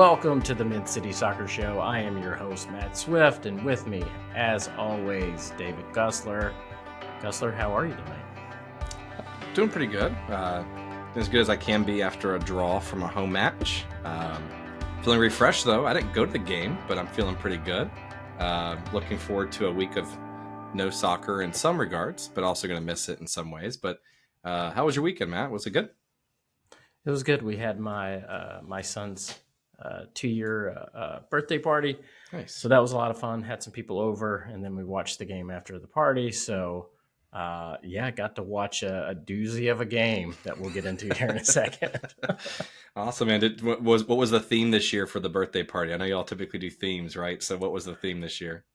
Welcome to the Mid-City Soccer Show. I am your host, Matt Swift, and with me, as always, David Gusler. Gusler, how are you tonight? Doing pretty good. As good as I can be after a draw from a home match. Feeling refreshed, though. I didn't go to the game, but I'm feeling pretty good. Looking forward to a week of no soccer in some regards, but also going to miss it in some ways. But how was your weekend, Matt? Was it good? It was good. We had my son's 2-year birthday party. Nice. So that was a lot of fun. Had some people over, and then we watched the game after the party. So, I got to watch a doozy of a game that we'll get into here in a second. Awesome, man. What was the theme this year for the birthday party? I know y'all typically do themes, right? So what was the theme this year?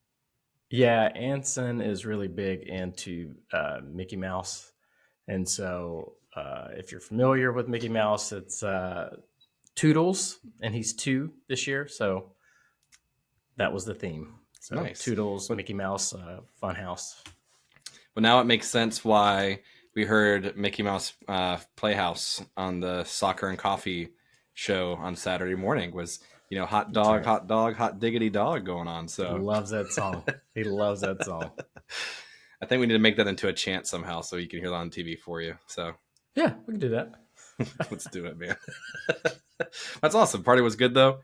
Yeah, Anson is really big into Mickey Mouse. And so if you're familiar with Mickey Mouse, it's Toodles, and he's 2 this year. So that was the theme. So nice. Toodles, Mickey Mouse, Funhouse. Well, now it makes sense why we heard Mickey Mouse Playhouse on the Soccer and Coffee show on Saturday morning was, hot dog, right. Hot dog, hot diggity dog going on. So he loves that song. He loves that song. I think we need to make that into a chant somehow so you can hear that on TV for you. So yeah, we can do that. Let's do it, man. That's awesome. Party was good, though.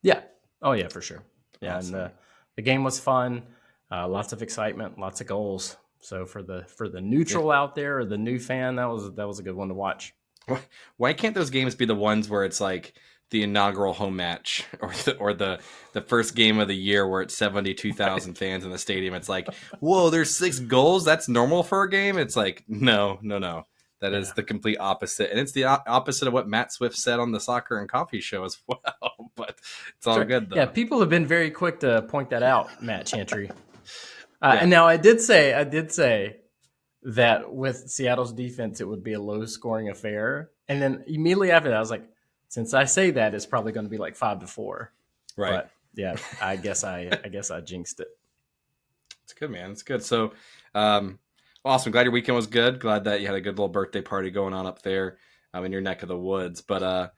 Yeah. Oh, yeah, for sure. Yeah, awesome. And the game was fun. Lots of excitement, lots of goals. So for the neutral out there or the new fan, that was a good one to watch. Why can't those games be the ones where it's like the inaugural home match or the first game of the year where it's 72,000 fans in the stadium? It's like, whoa, there's 6 goals. That's normal for a game. It's like, no. That is the complete opposite. And it's the opposite of what Matt Swift said on the Soccer and Coffee show as well. But it's all good, though. Yeah, people have been very quick to point that out, Matt Chantry. And now I did say that with Seattle's defense, it would be a low-scoring affair. And then immediately after that, I was like, since I say that, it's probably going to be like 5-4. Right. But yeah, I guess I jinxed it. It's good, man. It's good. So, awesome. Glad your weekend was good. Glad that you had a good little birthday party going on up there in your neck of the woods. But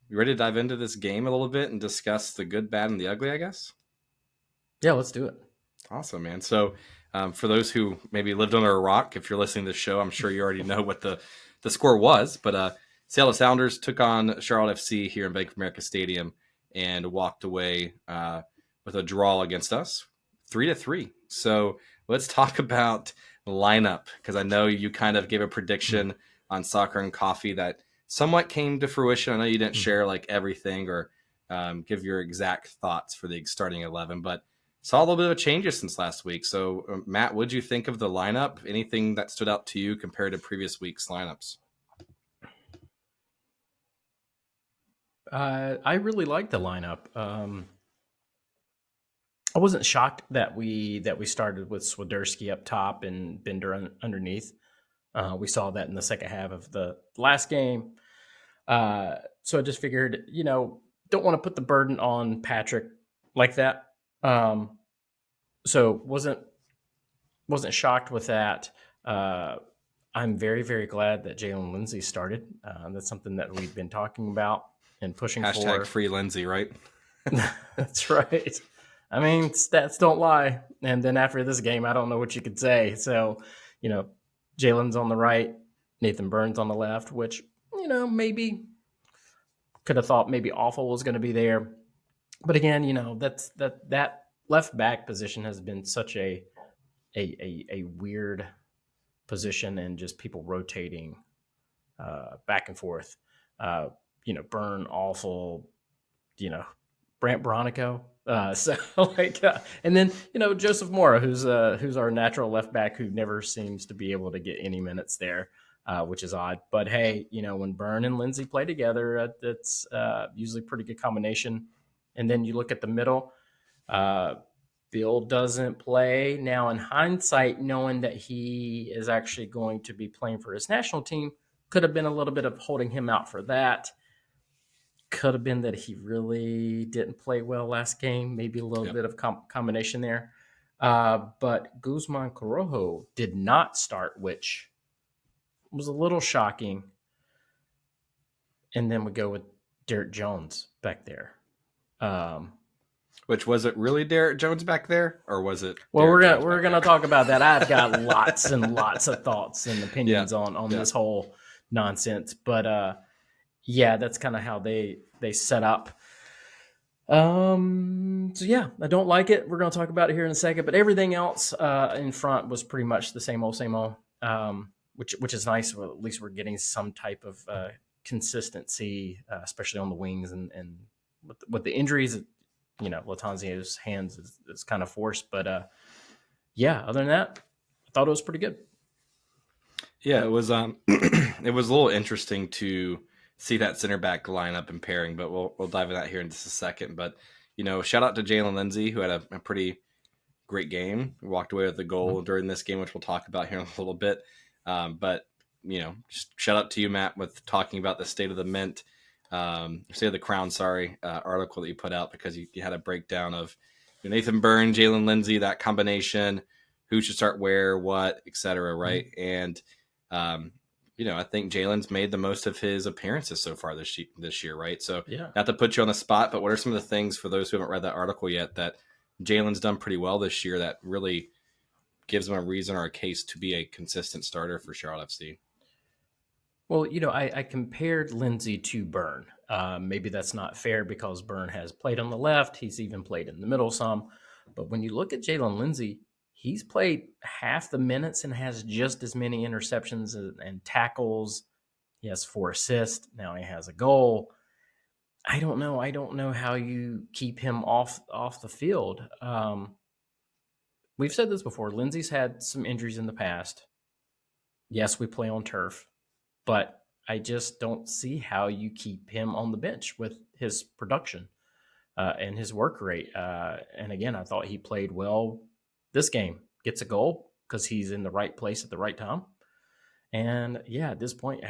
you ready to dive into this game a little bit and discuss the good, bad, and the ugly, I guess? Yeah, let's do it. Awesome, man. So for those who maybe lived under a rock, if you're listening to this show, I'm sure you already know what the score was. But Seattle Sounders took on Charlotte FC here in Bank of America Stadium and walked away with a draw against us, 3-3. So let's talk about lineup, because I know you kind of gave a prediction on Soccer and Coffee that somewhat came to fruition. I know you didn't share like everything or give your exact thoughts for the starting 11, but saw a little bit of changes since last week. So Matt, what did you think of the lineup? Anything that stood out to you compared to previous week's lineups? I really liked the lineup. I wasn't shocked that we started with Swiderski up top and Bender underneath. We saw that in the second half of the last game. So I just figured, don't want to put the burden on Patrick like that. So wasn't shocked with that. I'm very, very glad that Jaylin Lindsey started. That's something that we've been talking about and pushing for. Hashtag free Lindsey, right? That's right. I mean, stats don't lie. And then after this game, I don't know what you could say. So, Jalen's on the right, Nathan Burns on the left, which, maybe could have thought maybe Awful was going to be there. But again, that left back position has been such a weird position and just people rotating back and forth. Burn, Awful, Brant Bronico. And then, Joseph Mora, who's our natural left back who never seems to be able to get any minutes there, which is odd. But hey, when Burn and Lindsey play together, that's usually a pretty good combination. And then you look at the middle, Bill doesn't play. Now, in hindsight, knowing that he is actually going to be playing for his national team, could have been a little bit of holding him out for that. Could have been that he really didn't play well last game. Maybe a little bit of combination there. But Guzman Corojo did not start, which was a little shocking. And then we go with Derek Jones back there. Which, was it really Derek Jones back there, or was it? Well, Derek we're gonna talk about that. I've got lots and lots of thoughts and opinions on this whole nonsense, but yeah, that's kind of how they set up. So yeah, I don't like it. We're gonna talk about it here in a second, but everything else in front was pretty much the same old, which is nice. Well, at least we're getting some type of consistency, especially on the wings and with the injuries. Latanzio's hands is kind of forced, but yeah, other than that, I thought it was pretty good. Yeah, it was it was a little interesting to see that center back lineup and pairing, but we'll dive into that here in just a second. But shout out to Jaylin Lindsey, who had a pretty great game. We walked away with a goal during this game, which we'll talk about here in a little bit. But just shout out to you, Matt, with talking about the state of the mint. State of the Crown, article that you put out, because you had a breakdown of Nathan Byrne, Jaylin Lindsey, that combination, who should start where, what, etc. Right, and I think Jaylen's made the most of his appearances so far this year, right? So, not to put you on the spot, but what are some of the things, for those who haven't read that article yet, that Jaylen's done pretty well this year that really gives him a reason or a case to be a consistent starter for Charlotte FC? Well, I compared Lindsey to Byrne. Maybe that's not fair because Byrne has played on the left. He's even played in the middle some. But when you look at Jaylin Lindsey, he's played half the minutes and has just as many interceptions and tackles. He has 4 assists. Now he has a goal. I don't know how you keep him off the field. We've said this before. Lindsey's had some injuries in the past. Yes, we play on turf. But I just don't see how you keep him on the bench with his production and his work rate. And again, I thought he played well this game. Gets a goal because he's in the right place at the right time. And yeah, at this point,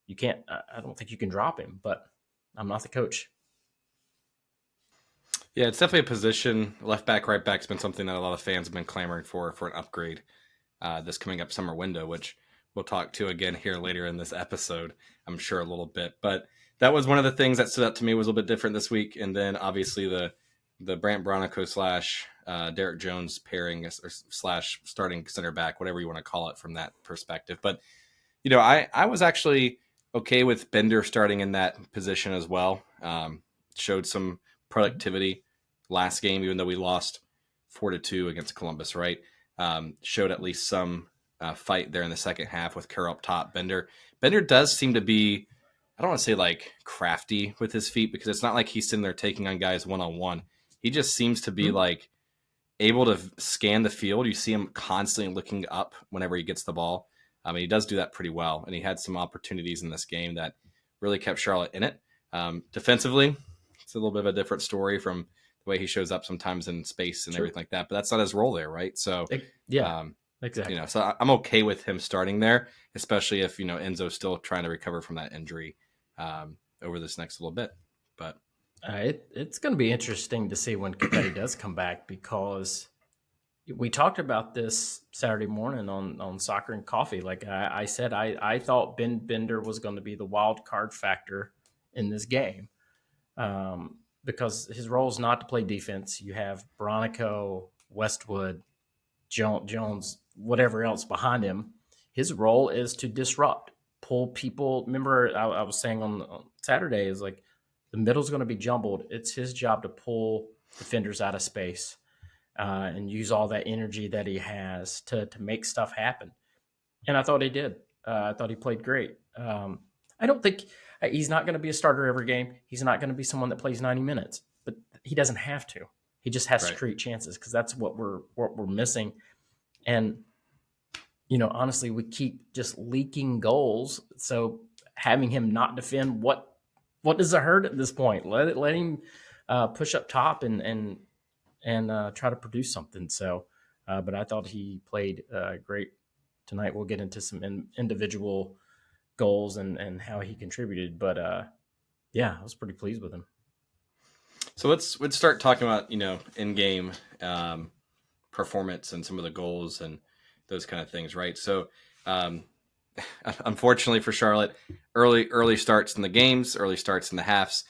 you can't. I don't think you can drop him. But I'm not the coach. Yeah, it's definitely a position. Left back, right back has been something that a lot of fans have been clamoring for an upgrade this coming up summer window, which we'll talk to again here later in this episode, I'm sure, a little bit. But that was one of the things that stood out to me, was a little bit different this week. And then obviously the Brant Bronico / Derek Jones pairing / starting center back, whatever you want to call it from that perspective. But, I was actually okay with Bender starting in that position as well. Showed some productivity last game, even though we lost 4-2 against Columbus, right? Showed at least some fight there in the second half with Karol up top. Bender does seem to be, I don't want to say like crafty with his feet, because it's not like he's sitting there taking on guys one-on-one. He just seems to be like able to scan the field. You see him constantly looking up whenever he gets the ball. He does do that pretty well, and he had some opportunities in this game that really kept Charlotte in it. Defensively, it's a little bit of a different story from the way he shows up sometimes in space and everything like that, but that's not his role there, right? So exactly. So I'm okay with him starting there, especially if Enzo's still trying to recover from that injury over this next little bit. But it's going to be interesting to see when Capetti does come back, because we talked about this Saturday morning on Soccer and Coffee. Like I said, I thought Ben Bender was going to be the wild card factor in this game, because his role is not to play defense. You have Bronico, Westwood, Jones, whatever else behind him. His role is to disrupt, pull people. Remember, I was saying on Saturday, is like the middle's going to be jumbled. It's his job to pull defenders out of space and use all that energy that he has to make stuff happen. And I thought he did. I thought he played great. I don't think he's not going to be a starter every game. He's not going to be someone that plays 90 minutes, but he doesn't have to. He just has to create chances, because that's what we're missing. And honestly, we keep just leaking goals. So having him not defend, what does it hurt at this point? Let him push up top and try to produce something. So, but I thought he played great tonight. We'll get into some individual goals and how he contributed. But yeah, I was pretty pleased with him. So let's start talking about in-game performance and some of the goals and those kind of things, right? So unfortunately for Charlotte, early starts in the games, early starts in the halves.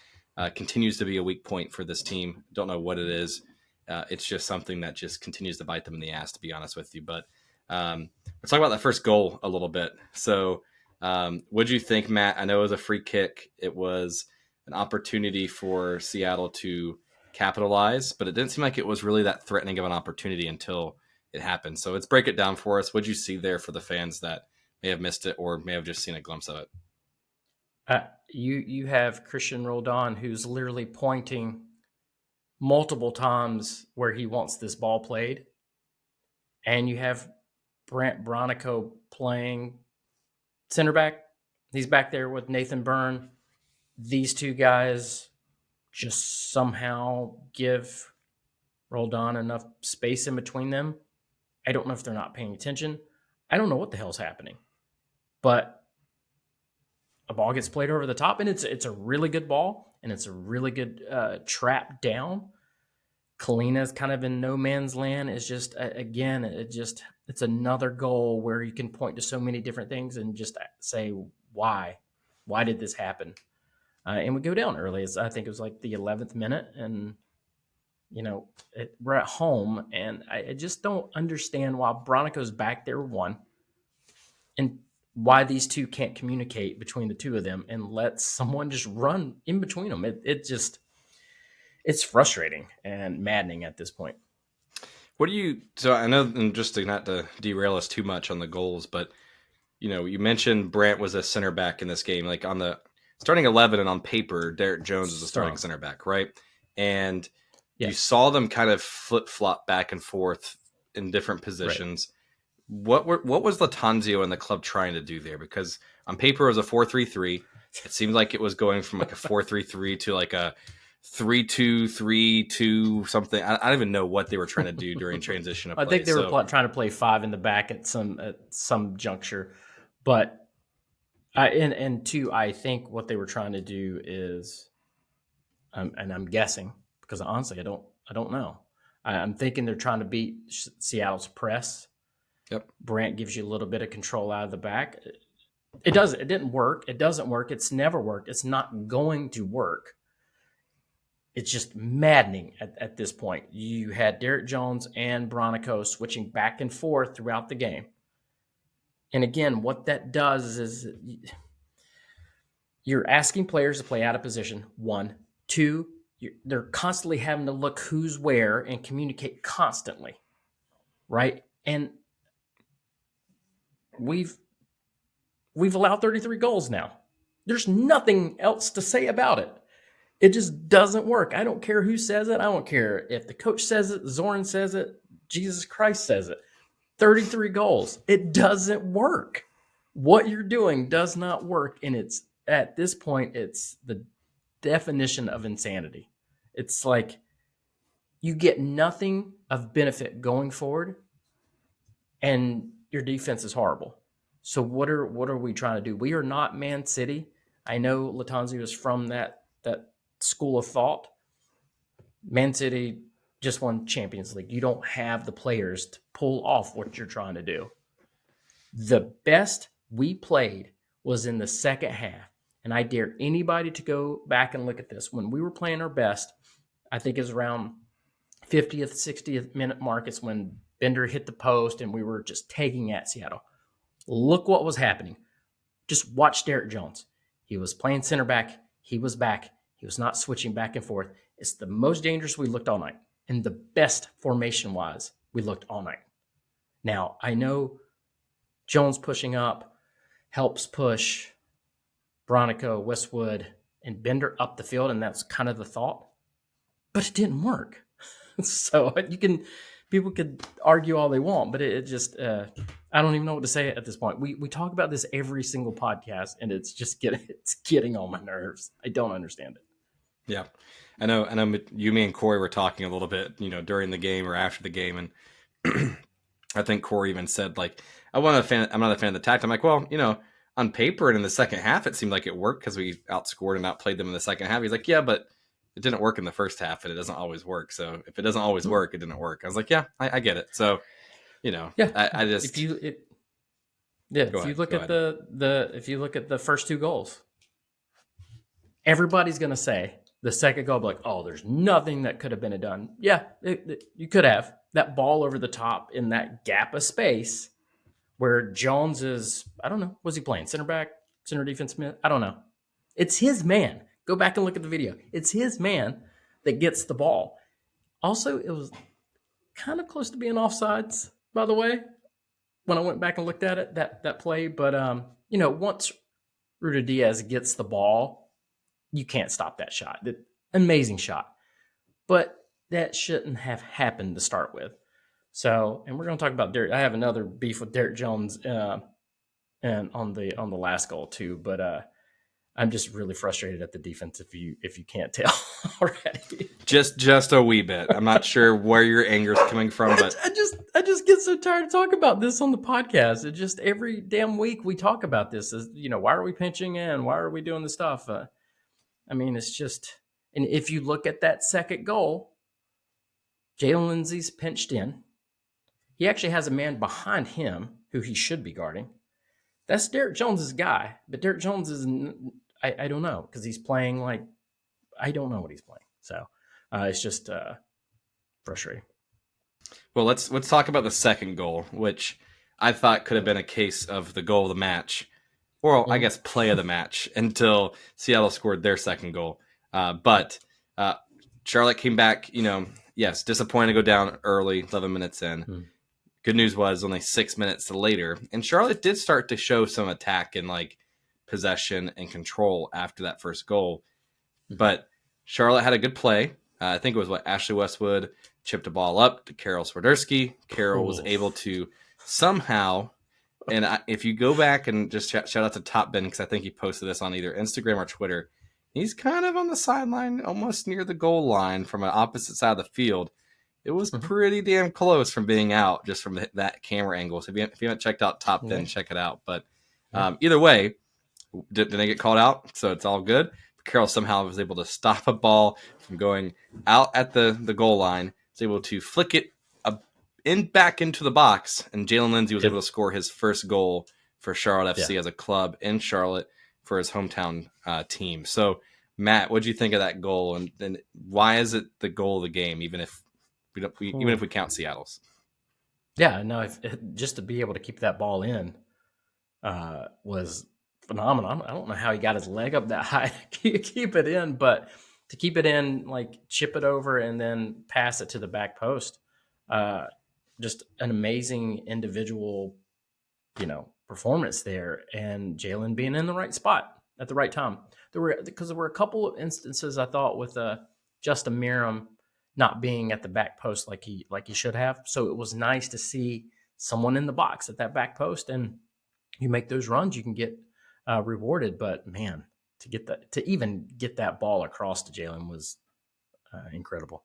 continues to be a weak point for this team. Don't know what it is. It's just something that just continues to bite them in the ass, to be honest with you. But let's talk about that first goal a little bit. So what do you think, Matt? I know it was a free kick. It was an opportunity for Seattle to capitalize, but it didn't seem like it was really that threatening of an opportunity until it happened. So let's break it down for us. What did you see there for the fans that may have missed it or may have just seen a glimpse of it? You have Christian Roldan, who's literally pointing multiple times where he wants this ball played. And you have Brant Bronico playing center back. He's back there with Nathan Byrne. These two guys just somehow give Roldan enough space in between them. I don't know if they're not paying attention. I don't know what the hell's happening. But a ball gets played over the top, and it's a really good ball, and it's a really good trap down. Kalina's kind of in no man's land. It's just, again, it's another goal where you can point to so many different things and just say, why? Why did this happen? And we go down early. I think it was like the 11th minute, and, we're at home, and I just don't understand why Bronico's back there, one, and why these two can't communicate between the two of them and let someone just run in between them. It's frustrating and maddening at this point. So I know, and just not to derail us too much on the goals, but you mentioned Brant was a center back in this game, like on the starting 11 and on paper, Derek Jones is a starting center back, right? And you saw them kind of flip flop back and forth in different positions. Right. What was Latanzio and the club trying to do there? Because on paper it was a 4-3-3. It seemed like it was going from like a 4-3-3 to like a 3-2-3-2 something. I don't even know what they were trying to do during transition of play. I think they were trying to play five in the back at some juncture, but and two, I think what they were trying to do is, and I'm guessing because honestly I don't know. I'm thinking they're trying to beat Seattle's press. Yep. Brant gives you a little bit of control out of the back. It didn't work. It doesn't work. It's never worked. It's not going to work. It's just maddening at this point. You had Derek Jones and Bronico switching back and forth throughout the game. And again, what that does is you're asking players to play out of position, one. Two, they're constantly having to look who's where and communicate constantly, right? And we've allowed 33 goals now. There's nothing else to say about it. It just doesn't work. I don't care who says it. I don't care if the coach says it, Zoran says it, Jesus Christ says it. 33 goals. It doesn't work. What you're doing does not work, and it's at this point, it's the definition of insanity. It's like you get nothing of benefit going forward, and your defense is horrible. So what are we trying to do? We are not Man City. I know Latanzio is from that school of thought. Man City just won Champions League. You don't have the players to pull off what you're trying to do. The best we played was in the second half. And I dare anybody to go back and look at this. When we were playing our best, I think it was around 50th, 60th minute mark. It's when Bender hit the post and we were just tagging at Seattle. Look what was happening. Just watch Derek Jones. He was playing center back. He was back. He was not switching back and forth. It's the most dangerous we looked all night. And the best formation-wise we looked all night. Now, I know Jones pushing up helps push Bronico, Westwood, and Bender up the field, and that's kind of the thought. But it didn't work. So people could argue all they want, but it just I don't even know what to say at this point. We talk about this every single podcast, and it's just getting on my nerves. I don't understand it. Yeah, I know. You, me, and Corey were talking a little bit, during the game or after the game, and I think Corey even said like, I'm not a fan of the tactic. I'm like, well, on paper and in the second half, it seemed like it worked because we outscored and outplayed them in the second half. He's like, yeah, but it didn't work in the first half, and it doesn't always work. So if it doesn't always work, it didn't work. I was like, yeah, I get it. So, I just if you look at the first two goals, everybody's going to say the second goal, like, oh, there's nothing that could have been done. Yeah, you could have. That ball over the top in that gap of space where Jones is, I don't know, was he playing center back, center defense mid? I don't know. It's his man. Go back and look at the video. It's his man that gets the ball. Also, it was kind of close to being offsides, by the way, when I went back and looked at it, that play. But, once Ruta Diaz gets the ball, you can't stop that shot. Amazing shot. But that shouldn't have happened to start with. So, and we're going to talk about Derek. I have another beef with Derek Jones and on the last goal too. But I'm just really frustrated at the defense if you can't tell already. Just a wee bit. I'm not sure where your anger is coming from, but I just get so tired of talking about this on the podcast. It just every damn week we talk about this. Is why are we pinching in? Why are we doing this stuff? It's just, and if you look at that second goal, Jaylin Lindsey's pinched in. He actually has a man behind him who he should be guarding. That's Derek Jones's guy, but Derek Jones is, I don't know, because he's playing like, I don't know what he's playing. So it's just frustrating. Well, let's talk about the second goal, which I thought could have been a case of the goal of the match, or I guess play of the match, until Seattle scored their second goal. But Charlotte came back, yes, disappointed to go down early, 11 minutes in. Good news was only 6 minutes later, and Charlotte did start to show some attack and like possession and control after that first goal. But Charlotte had a good play. I think it was Ashley Westwood chipped a ball up to Karol Swiderski. Karol was able to somehow, and if you go back and just shout out to Top Ben, because I think he posted this on either Instagram or Twitter, he's kind of on the sideline, almost near the goal line from an opposite side of the field. It was pretty damn close from being out just from that camera angle. So if you haven't checked out Top Ben, check it out. But either way, didn't they get called out? So it's all good. Karol somehow was able to stop a ball from going out at the goal line. Was able to flick it back into the box, and Jaylin Lindsey was able to score his first goal for Charlotte FC as a club in Charlotte for his hometown team. So, Matt, what did you think of that goal, and why is it the goal of the game, even if we count Seattle's? Yeah, no, just to be able to keep that ball in was phenomenal. I don't know how he got his leg up that high to keep it in, but to keep it in, like chip it over and then pass it to the back post, just an amazing individual, performance there, and Jaylin being in the right spot at the right time. There were a couple of instances I thought with Justin Miram not being at the back post like he should have. So it was nice to see someone in the box at that back post, and you make those runs, you can get rewarded. But man, to even get that ball across to Jaylin was incredible.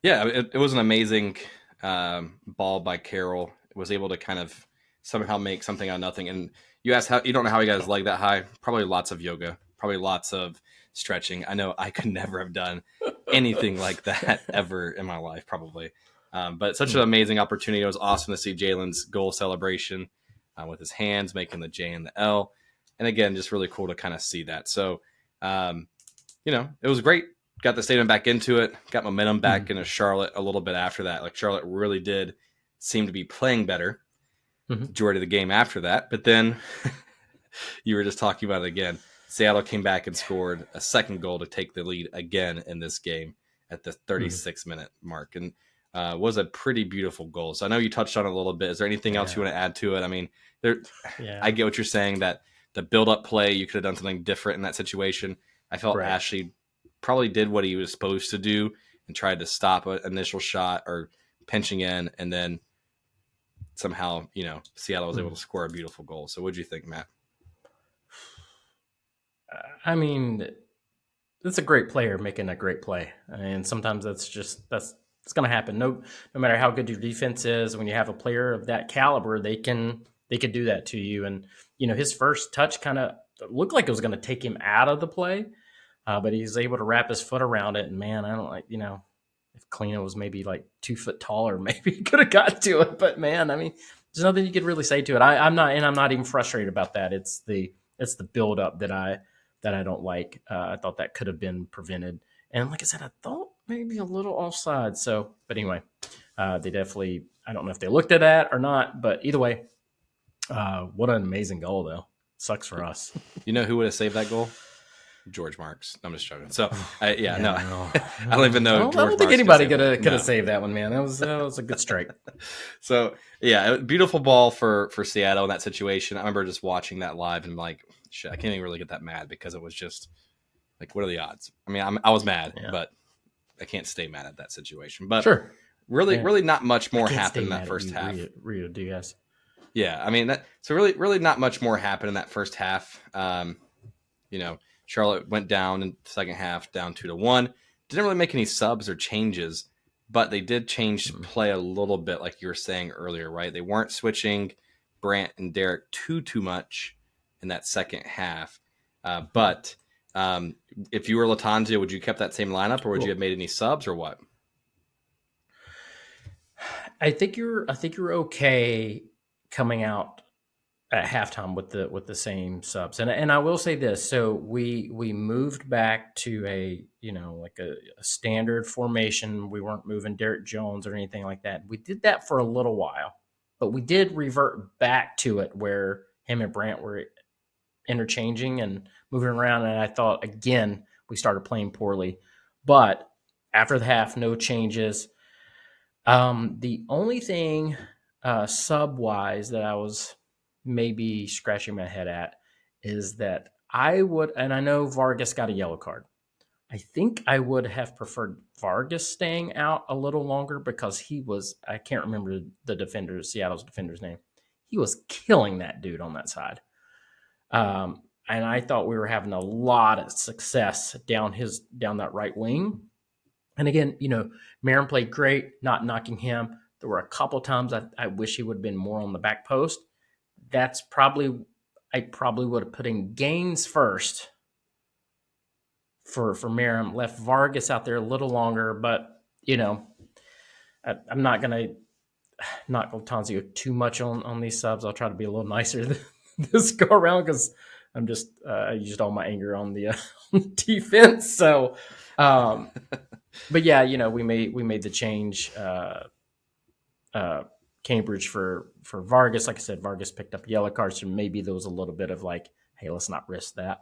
Yeah, it was an amazing ball by Karol. Was able to kind of somehow make something out of nothing. And you asked you don't know how he got his leg that high. Probably lots of yoga, probably lots of stretching. I know I could never have done anything like that ever in my life, probably. But such an amazing opportunity. It was awesome to see Jaylin's goal celebration with his hands making the J and the L. And again, just really cool to kind of see that. So, it was great. Got the stadium back into it, got momentum back into Charlotte a little bit after that. Like Charlotte really did seem to be playing better majority of the game after that. But then you were just talking about it again. Seattle came back and scored a second goal to take the lead again in this game at the 36-minute mark. And was a pretty beautiful goal. So I know you touched on it a little bit. Is there anything else you want to add to it? I mean, I get what you're saying, that the build-up play, you could have done something different in that situation. I felt Ashley probably did what he was supposed to do and tried to stop an initial shot or pinching in, and then somehow, Seattle was able to score a beautiful goal. So what do you think, Matt? I mean, it's a great player making a great play. And sometimes it's going to happen. No matter how good your defense is, when you have a player of that caliber, they can do that to you. And, his first touch kind of looked like it was going to take him out of the play. But he's able to wrap his foot around it. And man, I don't like, if Kalina was maybe like 2 foot taller, maybe he could have got to it. But man, I mean, there's nothing you could really say to it. I'm not even frustrated about that. It's the build up that that I don't like. I thought that could have been prevented. And like I said, I thought maybe a little offside. So, but anyway, they definitely, I don't know if they looked at that or not, but either way, what an amazing goal, though. Sucks for us. You know who would have saved that goal? George Marks. I'm just joking. So, I don't even know. I don't think anybody could have saved that one, man. That was a good strike. So, yeah, beautiful ball for Seattle in that situation. I remember just watching that live and like, shit, I can't even really get that mad because it was just like, what are the odds? I mean, I was mad, but I can't stay mad at that situation. But sure. Really not much more happened in that first half. Rio Diaz. Yeah, I mean, really not much more happened in that first half. Charlotte went down in the second half, down 2-1. Didn't really make any subs or changes, but they did change play a little bit, like you were saying earlier, right? They weren't switching Brant and Derek too much in that second half. But if you were Latanzio, would you kept that same lineup, or would you have made any subs, or what? I think you're okay coming out at halftime with the same subs, and I will say this: so we moved back to a standard formation. We weren't moving Derek Jones or anything like that. We did that for a little while, but we did revert back to it where him and Brant were interchanging and moving around. And I thought again we started playing poorly, but after the half, no changes. The only thing sub wise that I was maybe scratching my head at is that I would, and I know Vargas got a yellow card. I think I would have preferred Vargas staying out a little longer because he was, I can't remember Seattle's defender's name. He was killing that dude on that side. And I thought we were having a lot of success down that right wing. And again, Marin played great, not knocking him. There were a couple times I wish he would have been more on the back post. I probably would have put in Gaines first for Marin, left Vargas out there a little longer, but I'm not going to knock Latanzio too much on these subs. I'll try to be a little nicer this go around because I'm just I used all my anger on the defense. So, but yeah, we made the change. Cambridge for Vargas. Like I said, Vargas picked up a yellow card, so maybe there was a little bit of like, hey, let's not risk that.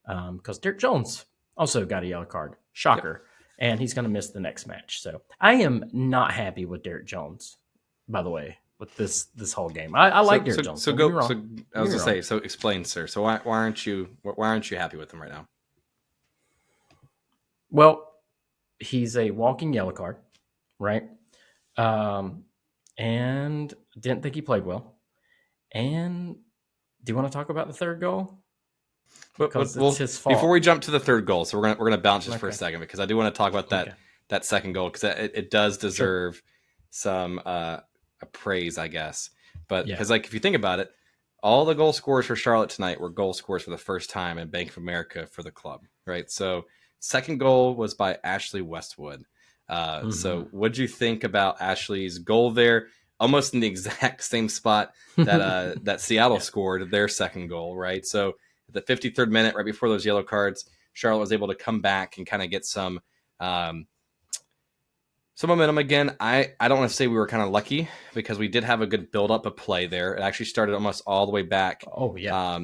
Because Derek Jones also got a yellow card. Shocker. Yep. And he's going to miss the next match. So I am not happy with Derek Jones, by the way, with this whole game. I like Derek Jones. So I was going to say, so explain, sir. So why aren't you happy with him right now? Well, he's a walking yellow card, right? And didn't think he played well. And do you want to talk about the third goal? Because it's his fault. Before we jump to the third goal, so we're gonna bounce just for a second because I do want to talk about that second goal because it does deserve some praise, I guess. But because if you think about it, all the goal scorers for Charlotte tonight were goal scorers for the first time in Bank of America for the club, right? So second goal was by Ashley Westwood. So what'd you think about Ashley's goal there? Almost in the exact same spot that that Seattle scored their second goal, right? So at the 53rd minute, right before those yellow cards, Charlotte was able to come back and kind of get some momentum again. I don't want to say we were kind of lucky because we did have a good build-up of play there. It actually started almost all the way back. Oh, yeah.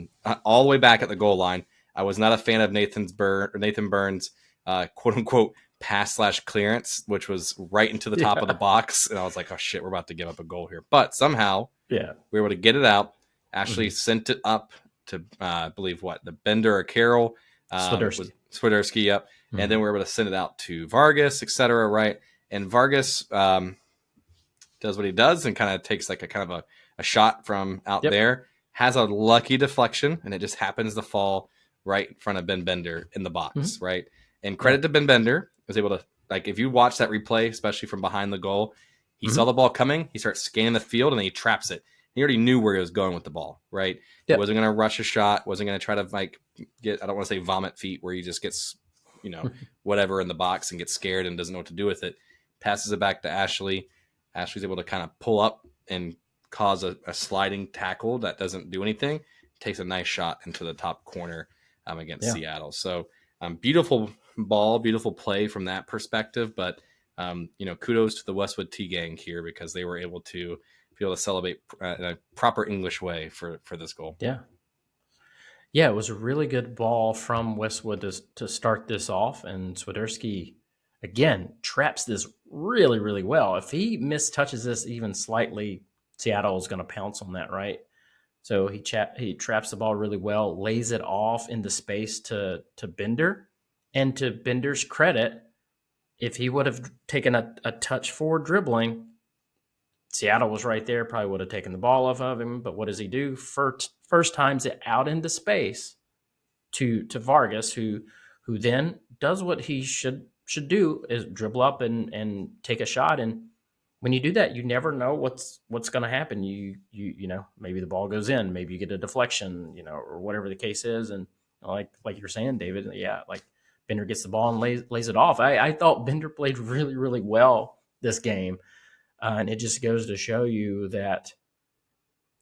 All the way back at the goal line. I was not a fan of Nathan Burns' quote-unquote pass/clearance, which was right into the top of the box. And I was like, oh, shit, we're about to give up a goal here. But somehow we were able to get it out. Ashley sent it up to, I believe, the Bender or Karol? Swiderski, yep. And then we were able to send it out to Vargas, etc. Right? And Vargas does what he does and kind of takes like a shot from out there, has a lucky deflection, and it just happens to fall right in front of Ben Bender in the box, right? And credit to Ben Bender, was able to, like, if you watch that replay, especially from behind the goal, he saw the ball coming, he starts scanning the field, and then he traps it. He already knew where he was going with the ball, right? Yep. He wasn't going to rush a shot, wasn't going to try to get, I don't want to say vomit feet, where he just gets, whatever in the box and gets scared and doesn't know what to do with it. Passes it back to Ashley. Ashley's able to kind of pull up and cause a sliding tackle that doesn't do anything. Takes a nice shot into the top corner. against Seattle. So beautiful ball, beautiful play from that perspective. But, kudos to the Westwood T gang here because they were able to celebrate in a proper English way for this goal. Yeah. Yeah, it was a really good ball from Westwood to start this off. And Swiderski, again, traps this really, really well. If he mistouches this even slightly, Seattle is going to pounce on that, right? So he traps the ball really well, lays it off into space to Bender. And to Bender's credit, if he would have taken a touch forward dribbling, Seattle was right there, probably would have taken the ball off of him. But what does he do? First times it out into space to Vargas, who then does what he should do, is dribble up and take a shot. And when you do that, you never know what's going to happen. You maybe the ball goes in, maybe you get a deflection, or whatever the case is. And like you're saying, David, like Bender gets the ball and lays it off. I thought Bender played really, really well this game. And it just goes to show you that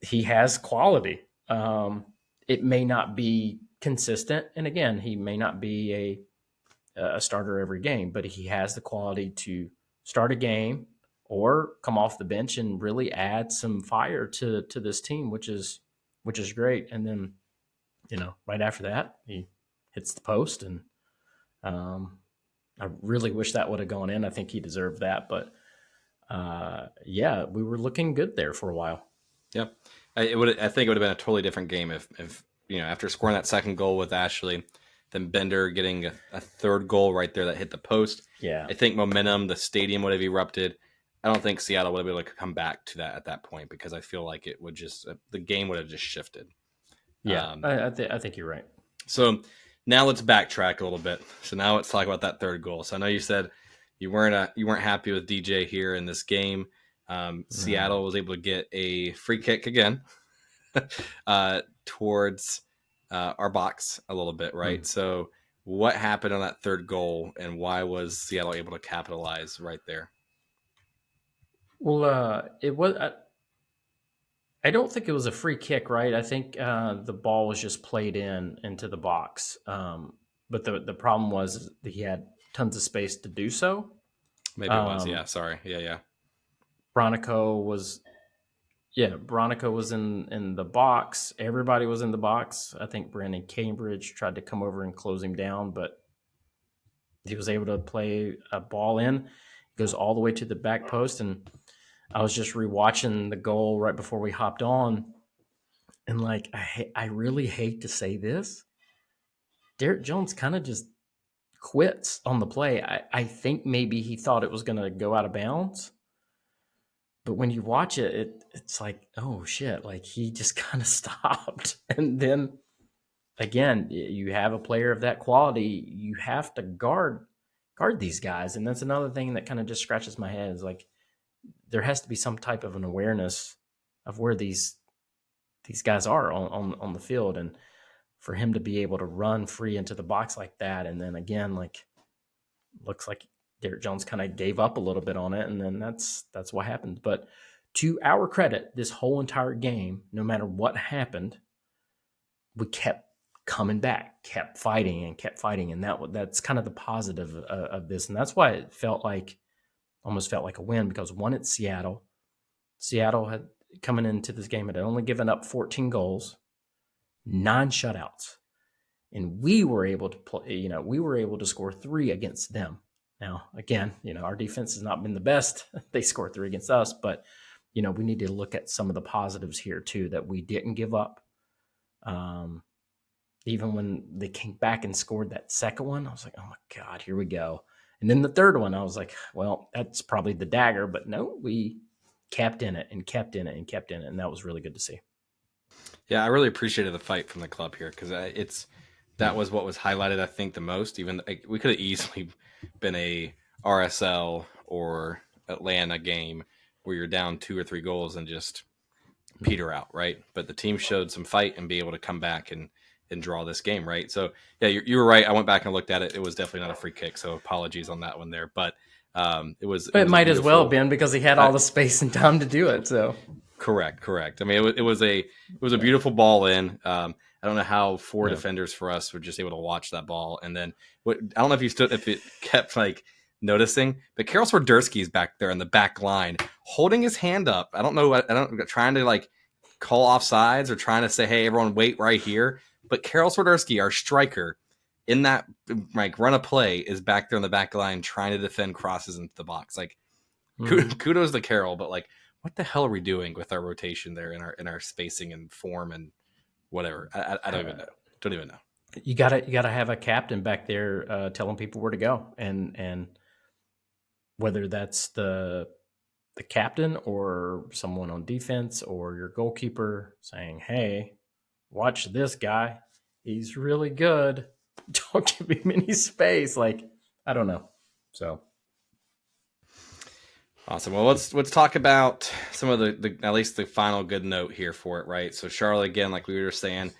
he has quality. It may not be consistent. And again, he may not be a starter every game, but he has the quality to start a game or come off the bench and really add some fire to this team, which is great. And then, right after that, he hits the post. And I really wish that would have gone in. I think he deserved that. But we were looking good there for a while. Yep. I think it would have been a totally different game if after scoring that second goal with Ashley, then Bender getting a third goal right there that hit the post. Yeah. I think momentum, the stadium would have erupted. I don't think Seattle would have been able to come back to that at that point because I feel like it would just the game would have just shifted. Yeah, I think you're right. So now let's backtrack a little bit. So now let's talk about that third goal. So I know you said you weren't happy with DJ here in this game. Seattle was able to get a free kick again towards our box a little bit, right? So what happened on that third goal, and why was Seattle able to capitalize right there? Well, it was. I don't think it was a free kick, right? I think the ball was just played into the box. But the problem was that he had tons of space to do so. Maybe it was. Yeah. Sorry. Yeah. Bronico was in the box. Everybody was in the box. I think Brandon Cambridge tried to come over and close him down, but he was able to play a ball in. It goes all the way to the back post. And I was just rewatching the goal right before we hopped on. And I really hate to say this. Derek Jones kind of just quits on the play. I think maybe he thought it was going to go out of bounds. But when you watch it, it's like, oh shit, like he just kind of stopped. And then again, you have a player of that quality, you have to guard these guys. And that's another thing that kind of just scratches my head is like, there has to be some type of an awareness of where these guys are on the field. And for him to be able to run free into the box like that. And then again, like looks like Derek Jones kind of gave up a little bit on it, and then that's what happened. But to our credit, this whole entire game, no matter what happened, we kept coming back, kept fighting, and that's kind of the positive of this, and that's why it almost felt like a win because one, it's Seattle. Seattle had coming into this game had only given up 14 goals, 9 shutouts, and we were able to play. We were able to score 3 against them. Now, again, our defense has not been the best. They scored 3 against us, but, we need to look at some of the positives here too, that we didn't give up. Even when they came back and scored that second one, I was like, oh my God, here we go. And then the third one, I was like, well, that's probably the dagger, but no, we kept in it. And that was really good to see. Yeah, I really appreciated the fight from the club here because that was what was highlighted, I think, the most. Even we could have easily been a RSL or Atlanta game where you're down 2 or 3 goals and just peter out, right? But the team showed some fight and be able to come back and draw this game, right? So, yeah, you were right. I went back and looked at it. It was definitely not a free kick, so apologies on that one there. But it might as well have been because he had all the space and time to do it. So correct. I mean, it was a beautiful ball in. I don't know how four No. defenders for us were just able to watch that ball. And then I don't know if it kept like noticing, but Karol Swiderski is back there in the back line holding his hand up. I don't know, trying to like call offsides or trying to say, hey, everyone wait right here. But Karol Swiderski, our striker, in that like run of play, is back there in the back line trying to defend crosses into the box. Like kudos to Karol, but like, what the hell are we doing with our rotation there in our spacing and form and whatever? I don't even know. Don't even know. You gotta have a captain back there telling people where to go, and whether that's the captain or someone on defense or your goalkeeper saying, "Hey, watch this guy. He's really good. Don't give him any space." Like, I don't know. So awesome. Well, let's talk about some of the at least the final good note here for it, right? So Charlotte, again, like we were saying,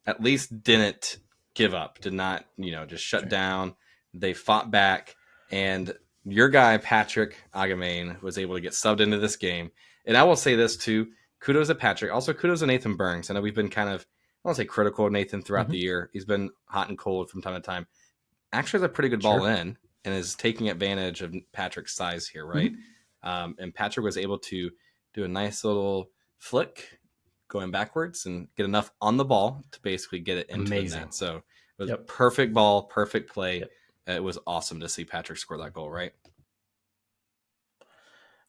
at least didn't give up, did not, just shut down. They fought back, and your guy, Patrick Agyemang, was able to get subbed into this game. And I will say this too, kudos to Patrick. Also, kudos to Nathan Burns. I know we've been kind of, I won't say critical of Nathan throughout the year. He's been hot and cold from time to time. Actually has a pretty good ball in and is taking advantage of Patrick's size here, right? And Patrick was able to do a nice little flick going backwards and get enough on the ball to basically get it into the net. So it was a perfect ball, perfect play. It was awesome to see Patrick score that goal, right?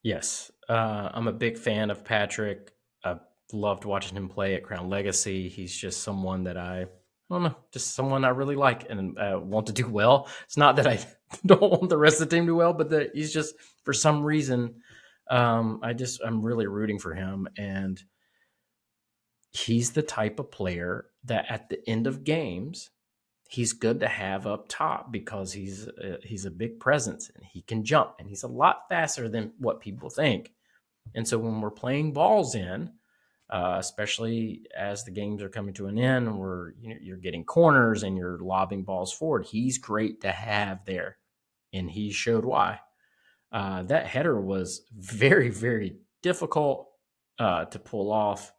Yes. I'm a big fan of Patrick. I loved watching him play at Crown Legacy. He's just someone that I don't know, just someone I really like and want to do well. It's not that I don't want the rest of the team to do well, but that he's just, for some reason, I'm really rooting for him. And he's the type of player that at the end of games, he's good to have up top because he's a big presence and he can jump and he's a lot faster than what people think. And so when we're playing balls in, especially as the games are coming to an end, where you're getting corners and you're lobbing balls forward, he's great to have there, and he showed why. That header was very, very difficult to pull off.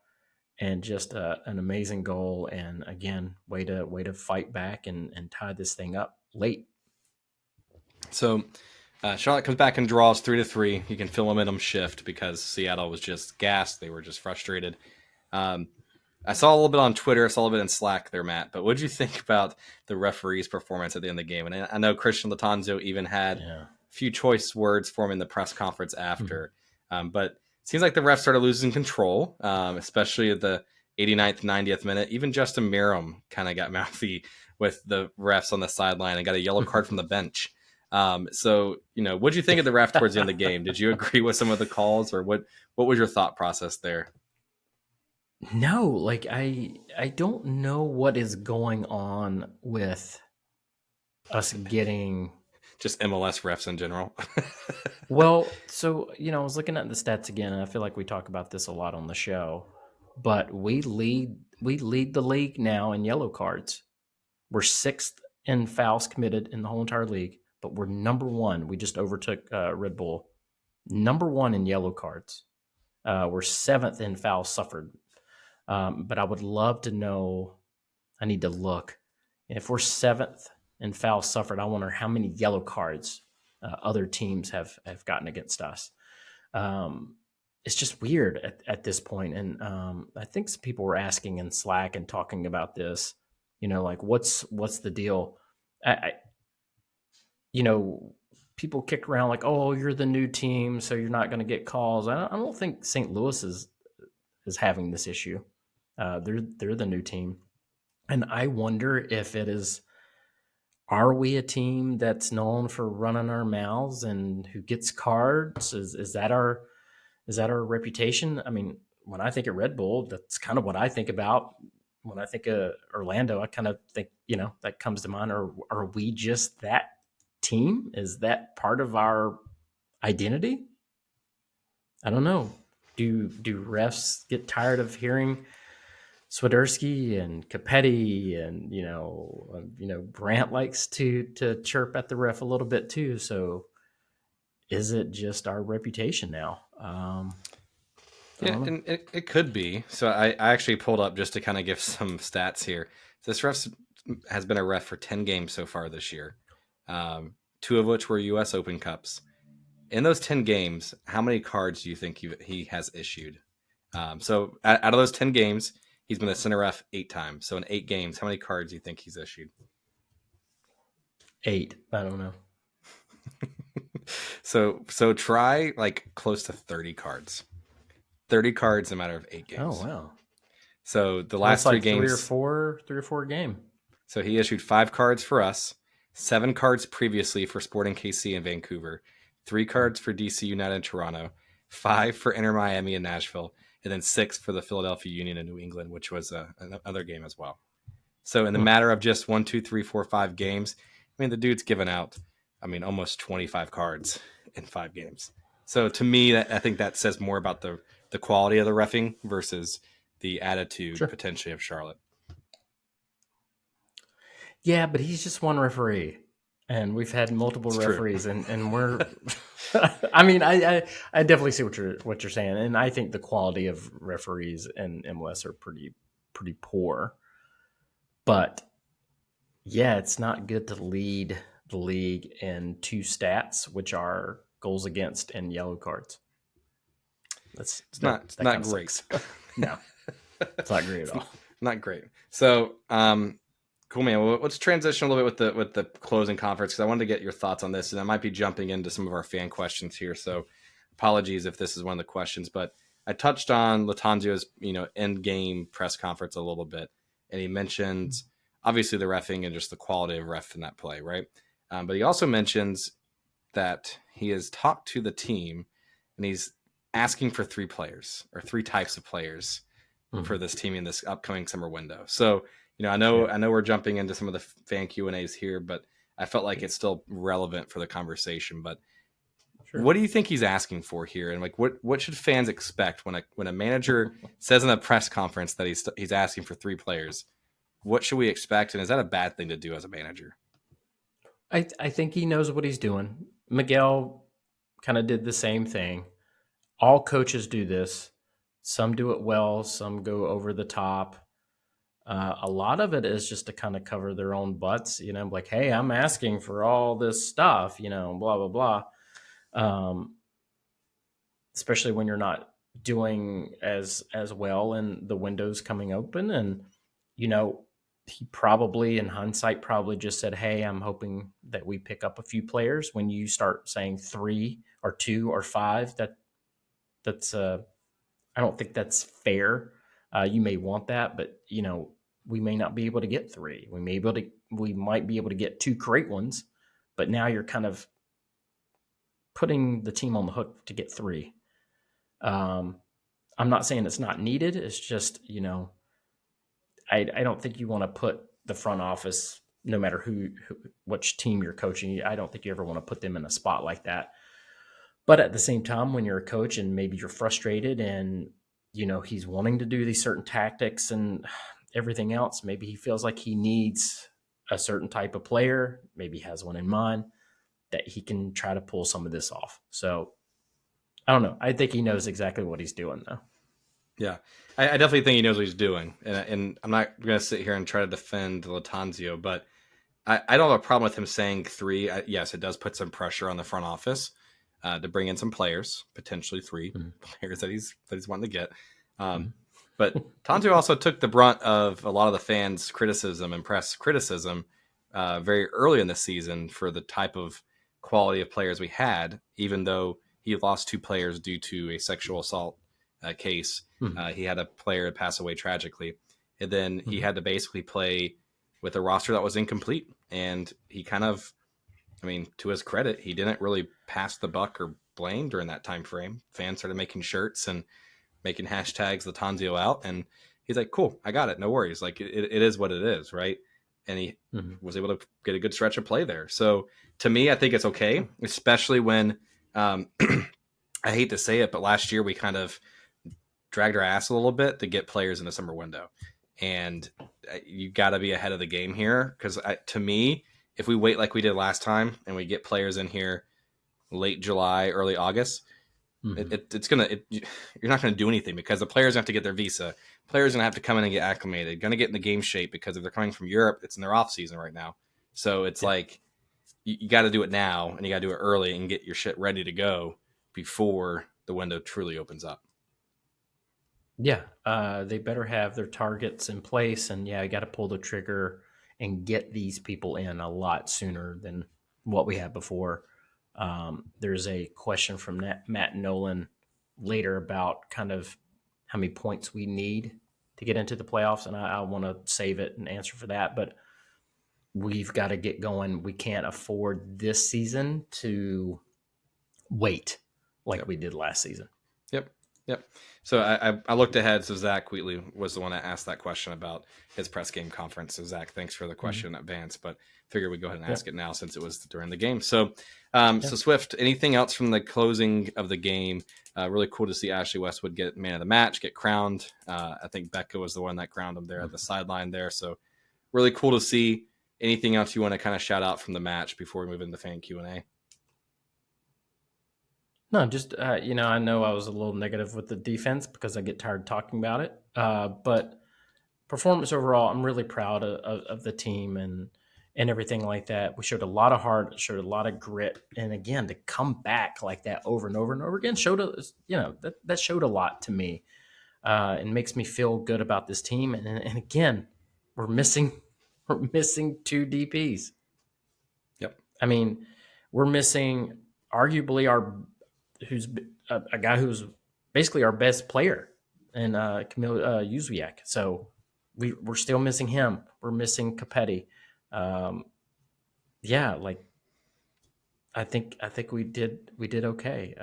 And just an amazing goal, and again, way to fight back and tie this thing up late. So Charlotte comes back and draws 3-3. You can feel momentum shift because Seattle was just gassed. They were just frustrated. I saw a little bit on Twitter, I saw a little bit in Slack there, Matt. But what did you think about the referee's performance at the end of the game? And I know Christian Latanzio even had a few choice words for him in the press conference after, but. Seems like the refs started losing control, especially at the 89th, 90th minute. Even Justin Merrim kind of got mouthy with the refs on the sideline and got a yellow card from the bench. So, what did you think of the ref towards the end of the game? Did you agree with some of the calls, or what was your thought process there? No, like I don't know what is going on with us getting... Just MLS refs in general. Well, so, I was looking at the stats again, and I feel like we talk about this a lot on the show, but we lead the league now in yellow cards. We're 6th in fouls committed in the whole entire league, but we're number 1. We just overtook Red Bull. Number 1 in yellow cards. We're 7th in fouls suffered. But I would love to know, I need to look. If we're 7th in fouls suffered, I wonder how many yellow cards other teams have gotten against us. It's just weird at this point. And I think some people were asking in Slack and talking about this, like what's the deal? People kick around like, oh, you're the new team, so you're not going to get calls. I don't think St. Louis is having this issue. They're the new team. And I wonder if it is, are we a team that's known for running our mouths and who gets cards? Is that our reputation? I mean, when I think of Red Bull, that's kind of what I think about. When I think of Orlando, I kind of think, that comes to mind. Are we just that team? Is that part of our identity? I don't know. Do refs get tired of hearing Swiderski and Capetti and Brandt likes to chirp at the ref a little bit too? So is it just our reputation now? I Yeah, don't know. and it could be. So I actually pulled up just to kind of give some stats here. This ref has been a ref for 10 games so far this year, 2 of which were U.S. Open Cups. In those 10 games, how many cards do you think he has issued? So out of those 10 games, he's been a center ref 8 times. So in 8 games, how many cards do you think he's issued? 8. I don't know. So try like close to 30 cards. 30 cards in a matter of 8 games. Oh wow. So the So last it's like 3 games, 3 or 4 a game. so he issued 5 cards for us, 7 cards previously for Sporting KC and Vancouver, 3 cards for DC United and Toronto, 5 for Inter Miami and Nashville, and then 6 for the Philadelphia Union and New England, which was another game as well. So in the matter of just 1, 2, 3, 4, 5 games, I mean, the dude's given out, almost 25 cards in 5 games. So to me, I think that says more about the quality of the reffing versus the attitude potentially of Charlotte. Yeah, but he's just one referee, and we've had multiple referees, and we're. I mean, I definitely see what you're saying, and I think the quality of referees in MLS are pretty poor. But yeah, it's not good to lead the league in 2 stats, which are goals against and yellow cards. It's not great. No, it's not great at all. Not great. So, cool, man. Well, let's transition a little bit with the closing conference, because I wanted to get your thoughts on this, and I might be jumping into some of our fan questions here. So, apologies if this is one of the questions, but I touched on Lattanzio's end game press conference a little bit, and he mentioned obviously the reffing and just the quality of ref in that play, right? But he also mentions that he has talked to the team, and he's asking for 3 players or 3 types of players for this team in this upcoming summer window. So, I know we're jumping into some of the fan Q&As here, but I felt like it's still relevant for the conversation. But what do you think he's asking for here? And like, what should fans expect when a manager says in a press conference that he's asking for 3 players? What should we expect? And is that a bad thing to do as a manager? I think he knows what he's doing. Miguel kind of did the same thing. All coaches do this. Some do it well. Some go over the top. A lot of it is just to kind of cover their own butts, like, hey, I'm asking for all this stuff, blah, blah, blah. Especially when you're not doing as well and the window's coming open. And, he probably, in hindsight, probably just said, hey, I'm hoping that we pick up a few players. When you start saying 3 or 2 or 5, that's I don't think that's fair. You may want that, but we may not be able to get 3. We might be able to get 2 great ones, but now you're kind of putting the team on the hook to get 3. I'm not saying it's not needed. It's just I don't think you want to put the front office, no matter which team you're coaching. I don't think you ever want to put them in a spot like that. But at the same time, when you're a coach and maybe you're frustrated and, he's wanting to do these certain tactics and everything else, maybe he feels like he needs a certain type of player, maybe he has one in mind, that he can try to pull some of this off. So I don't know. I think he knows exactly what he's doing, though. Yeah, I definitely think he knows what he's doing. And I'm not going to sit here and try to defend Lattanzio, but I don't have a problem with him saying 3. Yes, it does put some pressure on the front office to bring in some players, potentially 3 players that he's wanting to get. But Tanzio also took the brunt of a lot of the fans' criticism and press criticism very early in the season for the type of quality of players we had, even though he lost 2 players due to a sexual assault case. He had a player pass away tragically, and then he had to basically play with a roster that was incomplete. And he kind of, to his credit, he didn't really pass the buck or blame during that time frame. Fans started making shirts and making hashtags Lattanzio out, and he's like, cool, I got it, no worries. Like it is what it is, right? And he was able to get a good stretch of play there. So to me, I think it's okay, especially when I hate to say it, but last year we kind of dragged our ass a little bit to get players in the summer window. And you got to be ahead of the game here, because to me, if we wait like we did last time and we get players in here late July, early August, You're not gonna do anything because the players have to get their visa. Players are gonna have to come in and get acclimated, gonna get in the game shape because if they're coming from Europe, it's in their off season right now. So it's like you got to do it now, and you got to do it early and get your shit ready to go before the window truly opens up. Yeah, they better have their targets in place, and you got to pull the trigger and get these people in a lot sooner than what we had before. There's a question from Matt Nolan later about kind of how many points we need to get into the playoffs, and I want to save it and answer for that, but we've got to get going. We can't afford this season to wait like we did last season. Yep. So I looked ahead. So Zach Wheatley was the one that asked that question about his press game conference. So Zach, thanks for the question in advance, but figured we'd go ahead and ask it now since it was during the game. So, so Swift, anything else from the closing of the game? Really cool to see Ashley Westwood get man of the match, get crowned. I think Becca was the one that crowned him there at the sideline there. So really cool to see. Anything else you want to kind of shout out from the match before we move into fan Q&A? No, just, I know I was a little negative with the defense because I get tired talking about it. But performance overall, I'm really proud of the team and everything like that. We showed a lot of heart, showed a lot of grit. And again, to come back like that over and over and over again showed, that showed a lot to me. And makes me feel good about this team. And again, we're missing 2 DPs. Yep. I mean, we're missing arguably who's a guy who's basically our best player, and Kamil Uzwiak. So we're still missing him. We're missing Capetti. I think we did okay.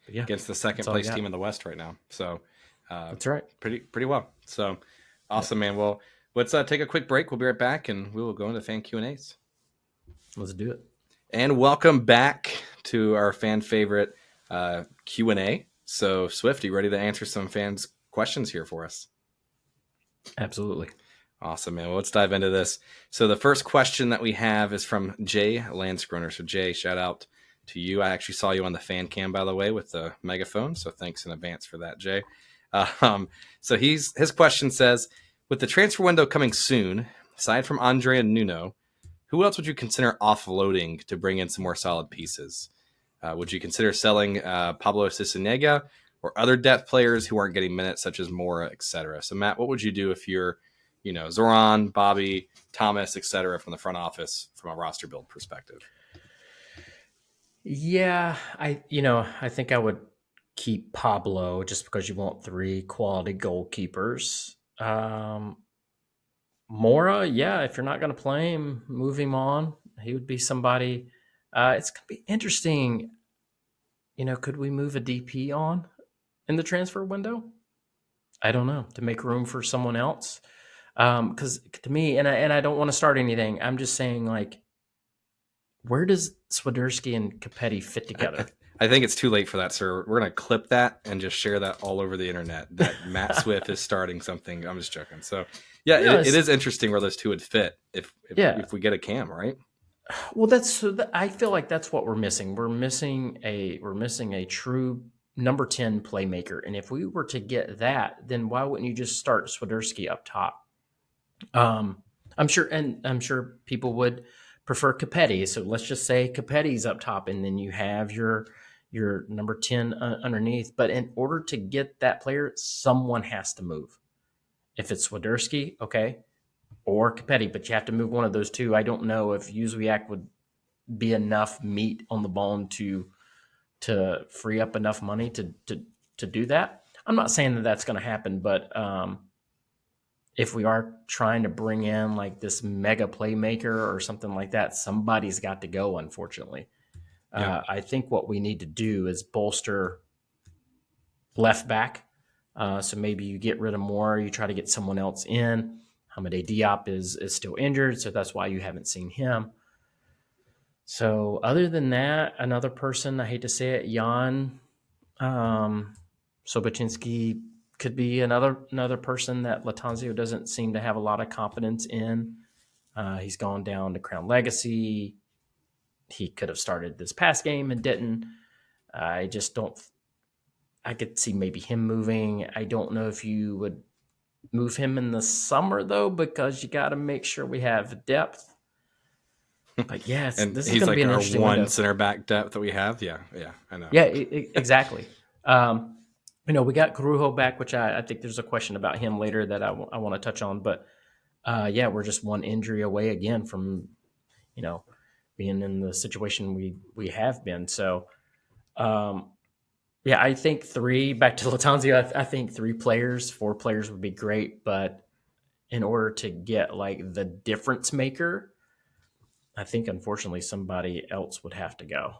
Against the second place team in the West right now. So that's right. Pretty well. So awesome, man. Well, let's take a quick break. We'll be right back, and we will go into fan Q&As. Let's do it. And welcome back to our fan favorite Q&A. So, Swift, are you ready to answer some fans' questions here for us? Absolutely. Awesome, man. Well, let's dive into this. So the first question that we have is from Jay Landskroner. So, Jay, shout out to you. I actually saw you on the fan cam, by the way, with the megaphone. So thanks in advance for that, Jay. So his question says, with the transfer window coming soon, aside from Andre and Nuno, who else would you consider offloading to bring in some more solid pieces? Would you consider selling Pablo Cicinega or other depth players who aren't getting minutes, such as Mora, etc.? So, Matt, what would you do if you're, Zoran, Bobby, Thomas, etc., from the front office from a roster build perspective? Yeah, I think I would keep Pablo just because you want 3 quality goalkeepers. Mora, if you're not going to play him, move him on. He would be somebody. It's going to be interesting. Could we move a DP on in the transfer window? I don't know, to make room for someone else. Because to me, and I don't want to start anything. I'm just saying, like, where does Swiderski and Capetti fit together? I think it's too late for that, sir. We're going to clip that and just share that all over the internet that Matt Swift is starting something. I'm just joking. So, it is interesting where those two would fit if we get a cam, right? Well, I feel like that's what we're missing. We're missing a true number 10 playmaker. And if we were to get that, then why wouldn't you just start Swiderski up top? I'm sure people would prefer Capetti. So let's just say Capetti's up top, and then you have your number 10 underneath. But in order to get that player, someone has to move. If it's Swiderski, okay, or Capetti, but you have to move one of those two. I don't know if Uzwiak would be enough meat on the bone to free up enough money to do that. I'm not saying that that's going to happen, but if we are trying to bring in like this mega playmaker or something like that, somebody's got to go, unfortunately. Yeah. I think what we need to do is bolster left back. So maybe you get rid of Moore, you try to get someone else in. Hamade Diop is still injured, so that's why you haven't seen him. So other than that, another person, I hate to say it, Jan Sobocinski could be another person that Latanzio doesn't seem to have a lot of confidence in. He's gone down to Crown Legacy. he could have started this past game and didn't. I just don't. I could see maybe him moving. I don't know if you would move him in the summer though, because you got to make sure we have depth. But yeah, And this is he's going to be like an our interesting one window. center back depth that we have. Yeah, I know. Yeah, exactly. We got Carujo back, which I think there's a question about him later that I want to touch on. But yeah, we're just one injury away again from, being in the situation we have been. So, yeah, I think back to Latanzio, I think 4 players would be great. But in order to get like the difference maker, I think unfortunately somebody else would have to go.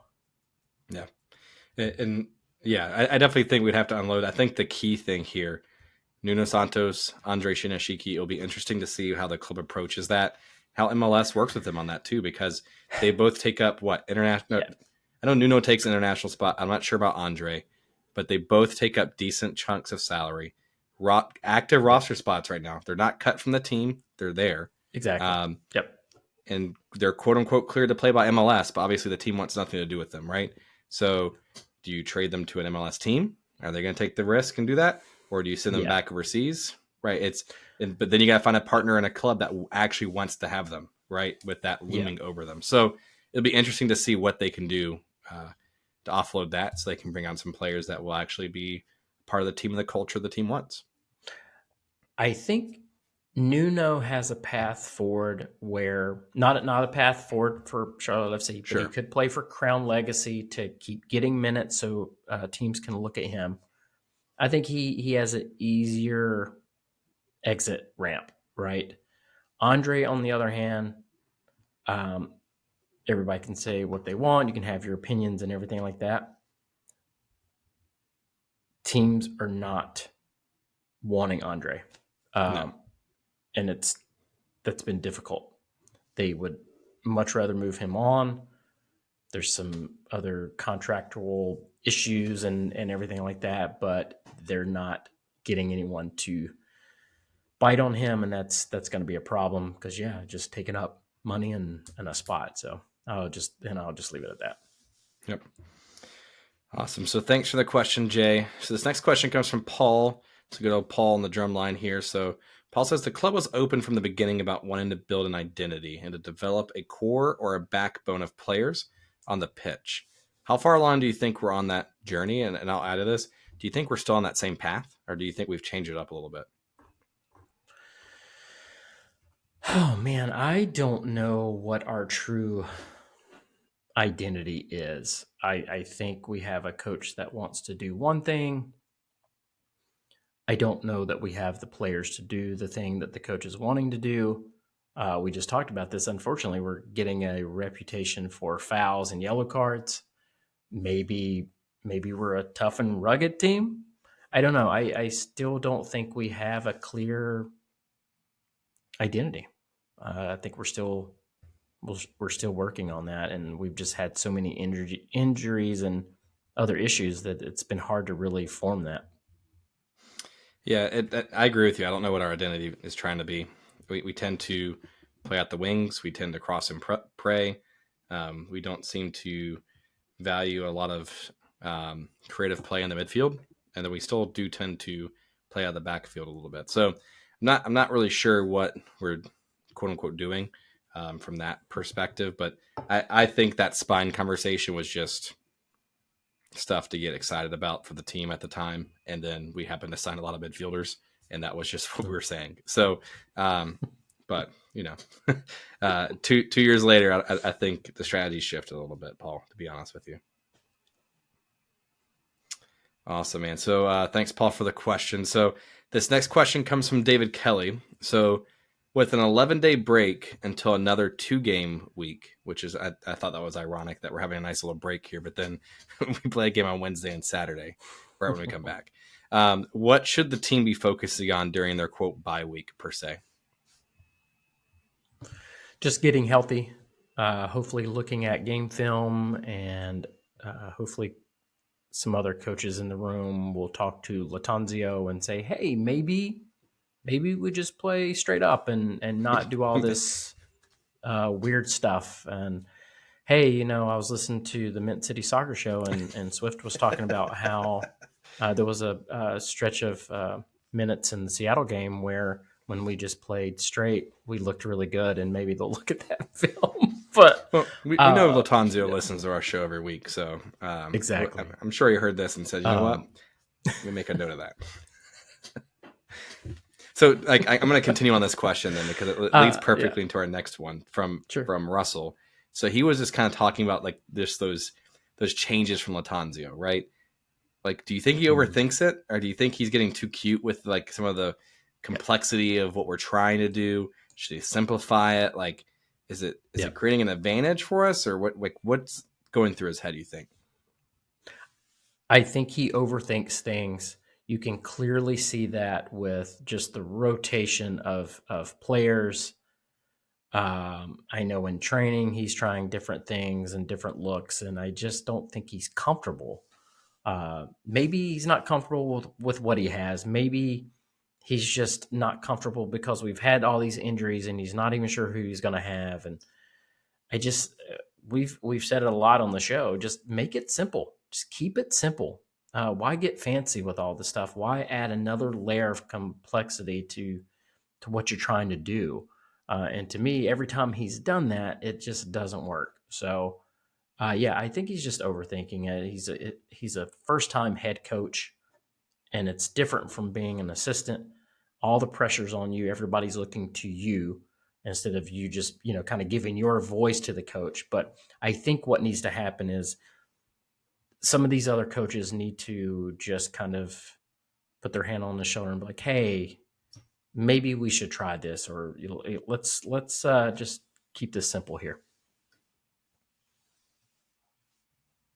Yeah. And yeah, I definitely think we'd have to unload. I think the key thing here, Nuno Santos, Andre Shinashiki, it'll be interesting to see how the club approaches that, how MLS works with them on that too, because they both take up international. Yeah. I know Nuno takes an international spot. I'm not sure about Andre, but they both take up decent chunks of salary. Active roster spots right now. They're not cut from the team. They're there. Exactly. Yep. And they're quote unquote cleared to play by MLS, but obviously the team wants nothing to do with them, right? So do you trade them to an MLS team? Are they going to take the risk and do that? Or do you send them back overseas? Right. But then you got to find a partner in a club that actually wants to have them, right? With that looming over them. So it'll be interesting to see what they can do to offload that so they can bring on some players that will actually be part of the team and the culture the team wants. I think Nuno has a path forward where not a path forward for Charlotte FC, but he could play for Crown Legacy to keep getting minutes so teams can look at him. I think he has an easier exit ramp, right? Andre, on the other hand, everybody can say what they want. You can have your opinions and everything like that. Teams are not wanting Andre. No. And that's been difficult. They would much rather move him on. There's some other contractual issues and everything like that, but they're not getting anyone to bite on him, and that's going to be a problem because just taking up money and a spot. So I'll just leave it at that. Yep. Awesome. So thanks for the question, Jay. So this next question comes from Paul. It's a good old Paul on the drum line here. So Paul says the club was open from the beginning about wanting to build an identity and to develop a core or a backbone of players on the pitch. How far along do you think we're on that journey? And I'll add to this. Do you think we're still on that same path, or do you think we've changed it up a little bit? Oh, man, I don't know what our true identity is. I think we have a coach that wants to do one thing. I don't know that we have the players to do the thing that the coach is wanting to do. We just talked about this. Unfortunately, we're getting a reputation for fouls and yellow cards. Maybe we're a tough and rugged team. I don't know. I still don't think we have a clear identity. I think we're still working on that, and we've just had so many injuries and other issues that it's been hard to really form that. Yeah, I agree with you. I don't know what our identity is trying to be. We tend to play out the wings. We tend to cross and pray. We don't seem to value a lot of creative play in the midfield, and then we still do tend to play out of the backfield a little bit. So I'm not really sure what we're quote unquote doing from that perspective, but I think that spine conversation was just stuff to get excited about for the team at the time. And then we happened to sign a lot of midfielders, and that was just what we were saying. So, but 2 years later, I think the strategy shifted a little bit, Paul, to be honest with you. Awesome, man. So thanks, Paul, for the question. So this next question comes from David Kelly. So with an 11-day break until another 2-game week, which is, I thought that was ironic that we're having a nice little break here, but then we play a game on Wednesday and Saturday right when we come back. What should the team be focusing on during their, quote, bye week, per se? Just getting healthy, hopefully looking at game film, and hopefully some other coaches in the room will talk to Latanzio and say, hey, maybe we just play straight up and not do all this weird stuff. And hey, I was listening to the Mint City Soccer Show, and Swift was talking about how there was a stretch of minutes in the Seattle game where when we just played straight, we looked really good, and maybe they'll look at that film. But Well, we know Latanzio listens to our show every week, so exactly. I'm sure he heard this and said, you know what? Let me make a note of that. So I'm going to continue on this question then, because it leads perfectly into our next one from Russell. So he was just kind of talking about like those changes from Latanzio, right? Like, do you think he overthinks it, or do you think he's getting too cute with like some of the complexity of what we're trying to do? Should he simplify it? Like, is it creating an advantage for us, or what's going through his head, you think? I think he overthinks things. You can clearly see that with just the rotation of players. I know in training he's trying different things and different looks, and I just don't think he's comfortable. Maybe he's not comfortable with what he has. Maybe he's just not comfortable because we've had all these injuries and he's not even sure who he's going to have. And I just we've said it a lot on the show. Just make it simple. Just keep it simple. Why get fancy with all this stuff? Why add another layer of complexity to what you're trying to do? And to me, every time he's done that, it just doesn't work. So, I think he's just overthinking it. He's a first-time head coach, and it's different from being an assistant. All the pressure's on you. Everybody's looking to you instead of you just, kind of giving your voice to the coach. But I think what needs to happen is some of these other coaches need to just kind of put their hand on the shoulder and be like, hey, maybe we should try this, or let's just keep this simple here.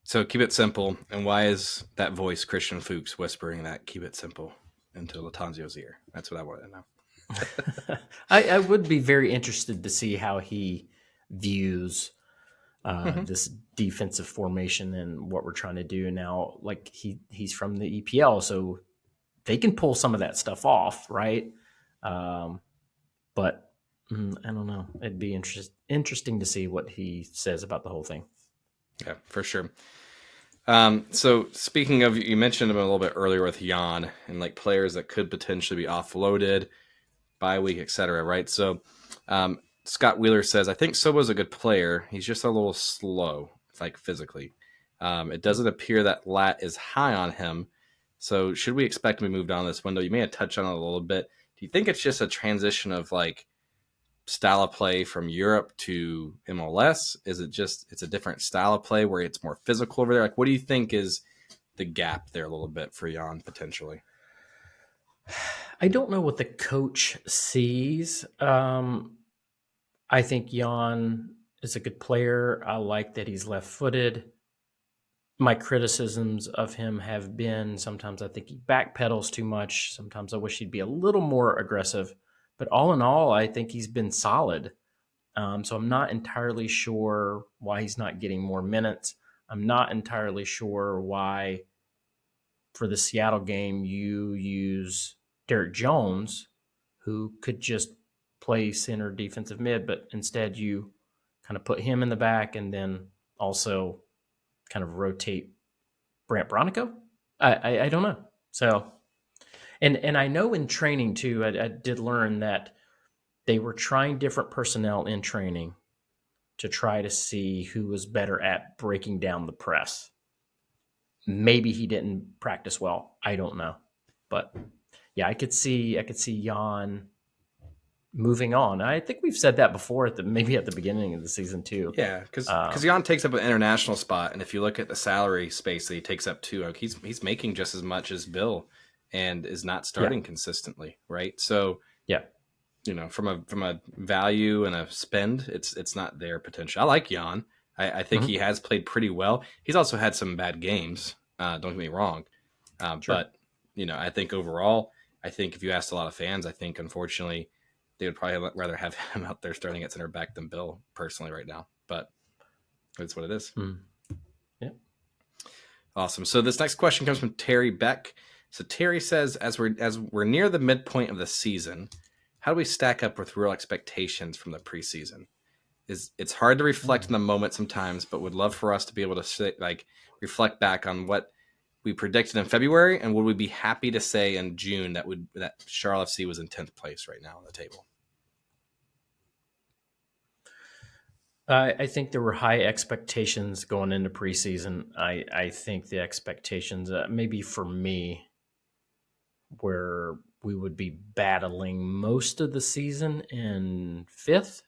So keep it simple. And why is that voice, Christian Fuchs, whispering that keep it simple into Latanzio's ear? That's what I wanted to know. I would be very interested to see how he views this defensive formation and what we're trying to do now. Like he's from the EPL, so they can pull some of that stuff off, right? But I don't know. It'd be interesting to see what he says about the whole thing. Yeah, for sure. So speaking of, you mentioned him a little bit earlier with Jan and like players that could potentially be offloaded, bye week, etc. Right? So Scott Wheeler says, I think Sobo's a good player. He's just a little slow, like physically. It doesn't appear that lat is high on him. So should we expect him to move down this window? You may have touched on it a little bit. Do you think it's just a transition of like style of play from Europe to MLS? Is it just it's a different style of play where it's more physical over there? Like, what do you think is the gap there a little bit for Jan potentially? I don't know what the coach sees. I think Jan is a good player. I like that he's left-footed. My criticisms of him have been sometimes I think he backpedals too much. Sometimes I wish he'd be a little more aggressive. But all in all, I think he's been solid. So I'm not entirely sure why he's not getting more minutes. I'm not entirely sure why for the Seattle game you use Derek Jones, who could just play center defensive mid, but instead you kind of put him in the back and then also kind of rotate Brant Bronico. I don't know. So, and I know in training too, I did learn that they were trying different personnel in training to try to see who was better at breaking down the press. Maybe he didn't practice well. I don't know. But yeah, I could see Jan moving on. I think we've said that before maybe at the beginning of the season too. Yeah, because Jan takes up an international spot, and if you look at the salary space that he takes up too, like he's making just as much as Bill, and is not starting consistently, right? So from a value and a spend, it's not their potential. I like Jan. I think he has played pretty well. He's also had some bad games. Don't get me wrong, but I think overall, I think if you asked a lot of fans, I think unfortunately they would probably rather have him out there starting at center back than Bill personally right now. But it's what it is. Yeah. Awesome. So this next question comes from Terry Beck. So Terry says, as we're near the midpoint of the season, how do we stack up with real expectations from the preseason? is it's hard to reflect in the moment sometimes, but would love for us to be able to reflect back on what we predicted in February, and would we be happy to say in June that Charlotte FC was in 10th place right now on the table? I think there were high expectations going into preseason. I think the expectations, maybe for me, where we would be battling most of the season in fifth.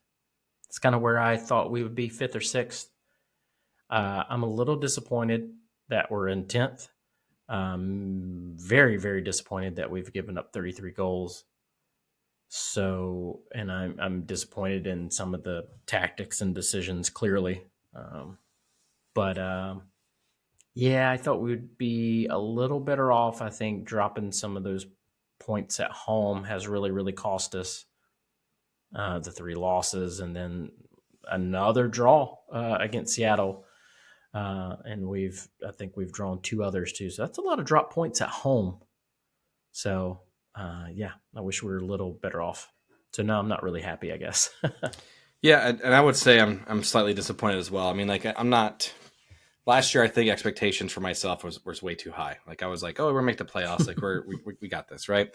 It's kind of where I thought we would be, fifth or sixth. I'm a little disappointed that we're in 10th. Very, very disappointed that we've given up 33 goals. So, and I'm disappointed in some of the tactics and decisions, clearly. Yeah, I thought we would be a little better off. I think dropping some of those points at home has really, really cost us. The 3 losses and then another draw against Seattle. And I think we've drawn 2 others too. So that's a lot of drop points at home. So, yeah, I wish we were a little better off. So no, I'm not really happy, I guess. Yeah, and I would say I'm slightly disappointed as well. I mean, like, I'm not. Last year, I think expectations for myself was way too high. Like, I was like, oh, we're gonna make the playoffs. Like, we got this, right?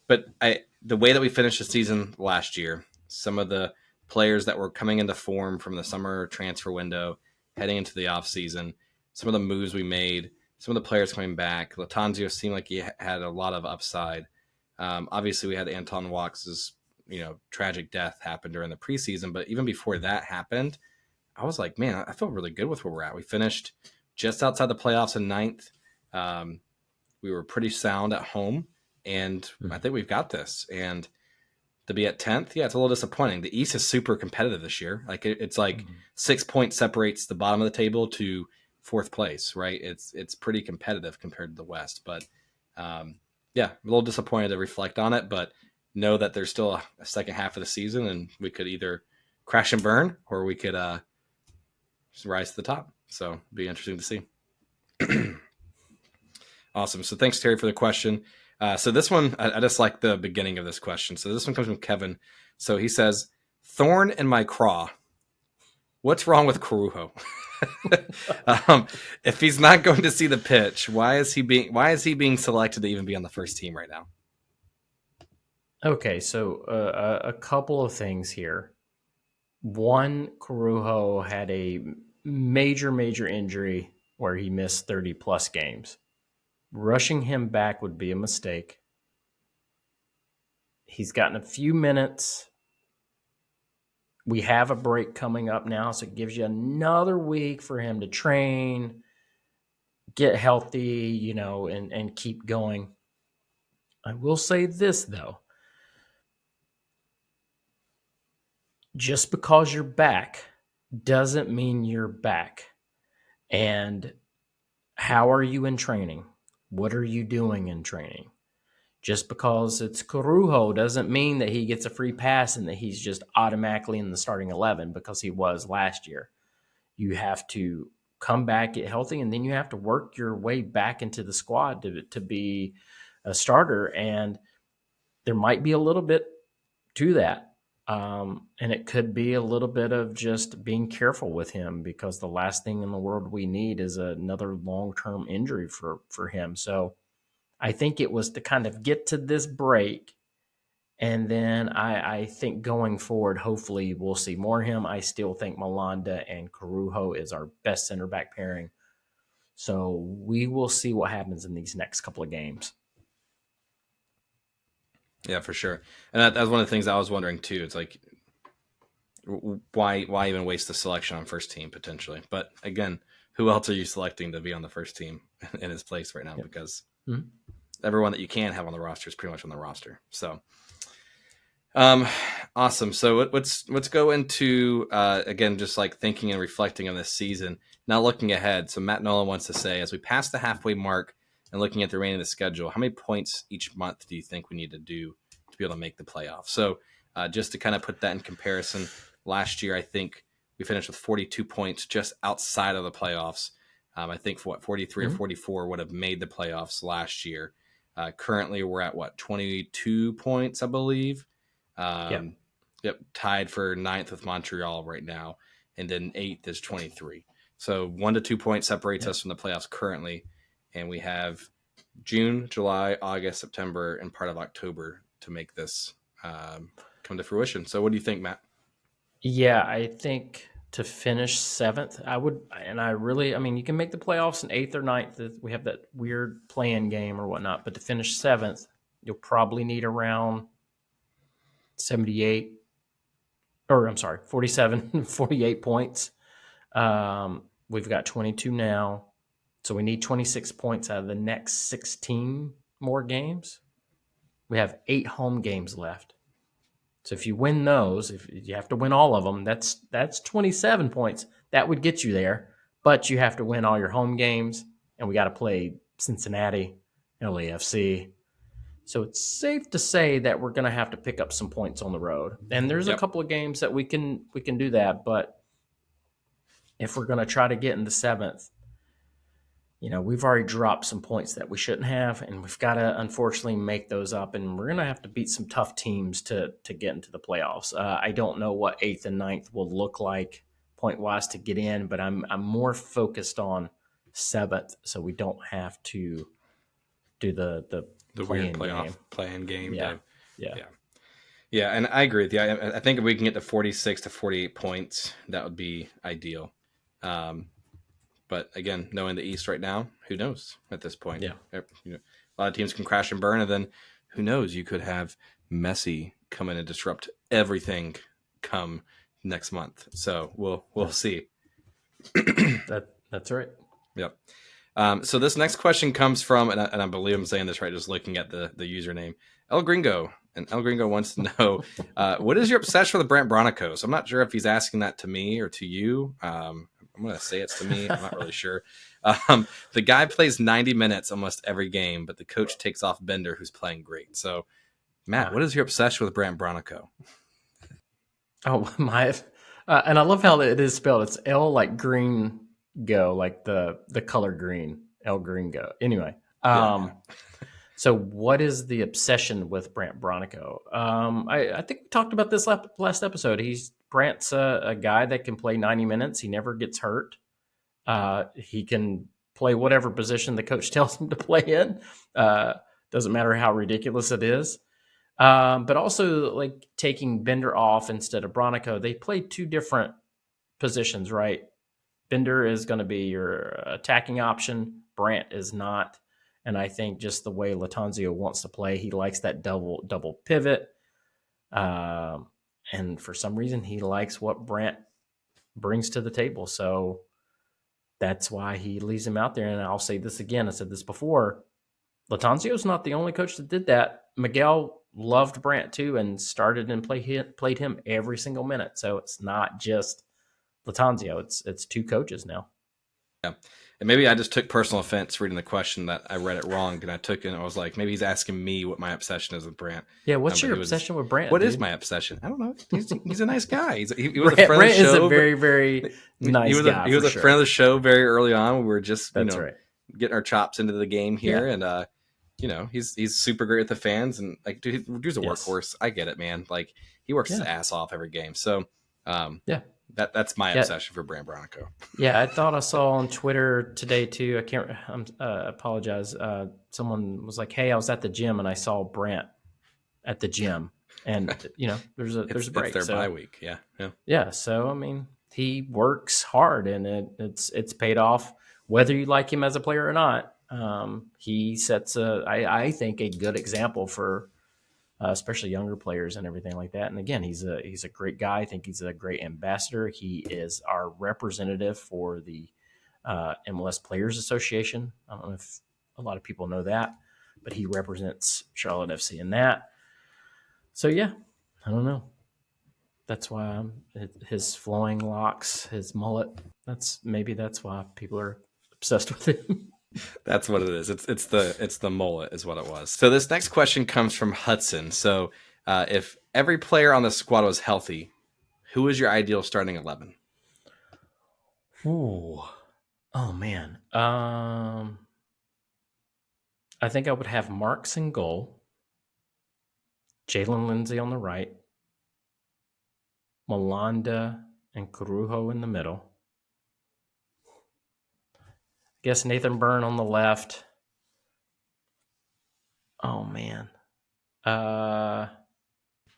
But the way that we finished the season last year, some of the players that were coming into form from the summer transfer window, heading into the off season, some of the moves we made, some of the players coming back. Latanzio seemed like he had a lot of upside. Obviously, we had Anton Walks's tragic death happen during the preseason, but even before that happened, I was like, man, I feel really good with where we're at. We finished just outside the playoffs in 9th. We were pretty sound at home, and I think we've got this. And to be at 10th, yeah, it's a little disappointing. The East is super competitive this year. Like, it's like 6 points separates the bottom of the table to 4th place, right? It's pretty competitive compared to the West. But yeah, I'm a little disappointed to reflect on it, but know that there's still a second half of the season, and we could either crash and burn, or we could rise to the top. So it'll be interesting to see. Awesome. So thanks, Terry, for the question. So this one, I just like the beginning of this question. So this one comes from Kevin. So he says, "Thorn in my craw. What's wrong with Corujo? If he's not going to see the pitch, why is he being selected to even be on the first team right now?" Okay, so a couple of things here. One, Corujo had a major injury where he missed 30 plus games. Rushing him back would be a mistake. He's gotten a few minutes. We have a break coming up now, so it gives you another week for him to train, get healthy, and keep going. I will say this, though. Just because you're back doesn't mean you're back. And how are you in training? What are you doing in training? Just because it's Corujo doesn't mean that he gets a free pass and that he's just automatically in the starting 11 because he was last year. You have to come back, get healthy, and then you have to work your way back into the squad to be a starter. And there might be a little bit to that. And it could be a little bit of just being careful with him, because the last thing in the world we need is another long-term injury for him. So I think it was to kind of get to this break. And then I think going forward, hopefully we'll see more of him. I still think Malanda and Corujo is our best center back pairing. So we will see what happens in these next couple of games. Yeah, for sure. And that was one of the things I was wondering too. It's like, why even waste the selection on first team potentially? But again, who else are you selecting to be on the first team in his place right now? Yep. Because everyone that you can have on the roster is pretty much on the roster. So, awesome. So let's go into again, just like thinking and reflecting on this season, now looking ahead. So Matt Nolan wants to say, as we pass the halfway mark and looking at the remaining of the schedule, how many points each month do you think we need to do to be able to make the playoffs? So just to kind of put that in comparison, last year, I think we finished with 42 points just outside of the playoffs. I think 43 or 44 would have made the playoffs last year. Currently, we're at 22 points, I believe. Yep, tied for 9th with Montreal right now, and then 8th is 23. So 1 to 2 points separates us from the playoffs currently, and we have June, July, August, September, and part of October to make this come to fruition. So what do you think, Matt? Yeah, I think to finish 7th, I would, and I mean, you can make the playoffs in 8th or 9th. We have that weird play-in game or whatnot, but to finish 7th, you'll probably need around 78, or I'm sorry, 47, 48 points. We've got 22 now, so we need 26 points out of the next 16 more games. We have 8 home games left. So if you win those, if you have to win all of them, that's 27 points. That would get you there, but you have to win all your home games, and we got to play Cincinnati, LAFC. So it's safe to say that we're going to have to pick up some points on the road. And there's a couple of games that we can do that, but if we're going to try to get into 7th, we've already dropped some points that we shouldn't have, and we've got to unfortunately make those up, and we're going to have to beat some tough teams to get into the playoffs. I don't know what 8th and 9th will look like point-wise to get in, but I'm more focused on 7th, so we don't have to do the weird playoff play-in game. Yeah, and I agree with you. I think if we can get to 46 to 48 points, that would be ideal. But again, knowing the East right now, who knows at this point? Yeah. A lot of teams can crash and burn, and then who knows? You could have Messi come in and disrupt everything come next month. So we'll see. That's right. Yep. So this next question comes from, and I believe I'm saying this right, just looking at the username, El Gringo. And El Gringo wants to know, what is your obsession with Brant Bronico? So I'm not sure if he's asking that to me or to you. I'm going to say it's to me. I'm not really sure. The guy plays 90 minutes almost every game, but the coach takes off Bender, who's playing great. So, Matt, what is your obsession with Brant Bronico? Oh, and I love how it is spelled. It's El like green go, like the color green, El Gringo. Anyway, so what is the obsession with Brant Bronico? I think we talked about this last episode. Brant's a guy that can play 90 minutes. He never gets hurt. He can play whatever position the coach tells him to play in. Doesn't matter how ridiculous it is. But also, like, taking Bender off instead of Bronico, they play two different positions, right? Bender is going to be your attacking option. Brant is not. And I think just the way Lattanzio wants to play, he likes that double pivot. And for some reason, he likes what Brant brings to the table. So that's why he leaves him out there. And I'll say this again. I said this before. Lattanzio's not the only coach that did that. Miguel loved Brant too and started and played him every single minute. So it's not just Lattanzio. It's two coaches now. Yeah. And maybe I just took personal offense reading the question that I read it wrong, and I took it and I was like, maybe he's asking me what my obsession is with Brant. Yeah, what's your obsession with Brant? What is my obsession? I don't know. He's a nice guy. He was Brant, a friend of the show. Brant is a very, very nice guy. He was a friend of the show very early on. We were just right. getting our chops into the game here, and he's super great with the fans, and like dude's a workhorse. I get it, man. Like he works his ass off every game. So That's my obsession for Brant Bronico. Yeah, I thought I saw on Twitter today too. Apologize. Someone was like, "Hey, I was at the gym and I saw Brant at the gym." And there's a break. It's their bye week. Yeah. So I mean, he works hard, and it's paid off. Whether you like him as a player or not, he sets I think a good example for. Especially younger players and everything like that. And again, he's a great guy. I think he's a great ambassador. He is our representative for the MLS Players Association. I don't know if a lot of people know that, but he represents Charlotte FC in that. So yeah, I don't know. That's why his flowing locks, his mullet. That's why people are obsessed with him. That's what it is. It's the mullet is what it was. So this next question comes from Hudson. So if every player on the squad was healthy, who is your ideal starting 11? Ooh. Oh man. I think I would have Marks in goal, Jaylin Lindsey on the right, Malanda and Carujo in the middle. I guess Nathan Byrne on the left. Oh man.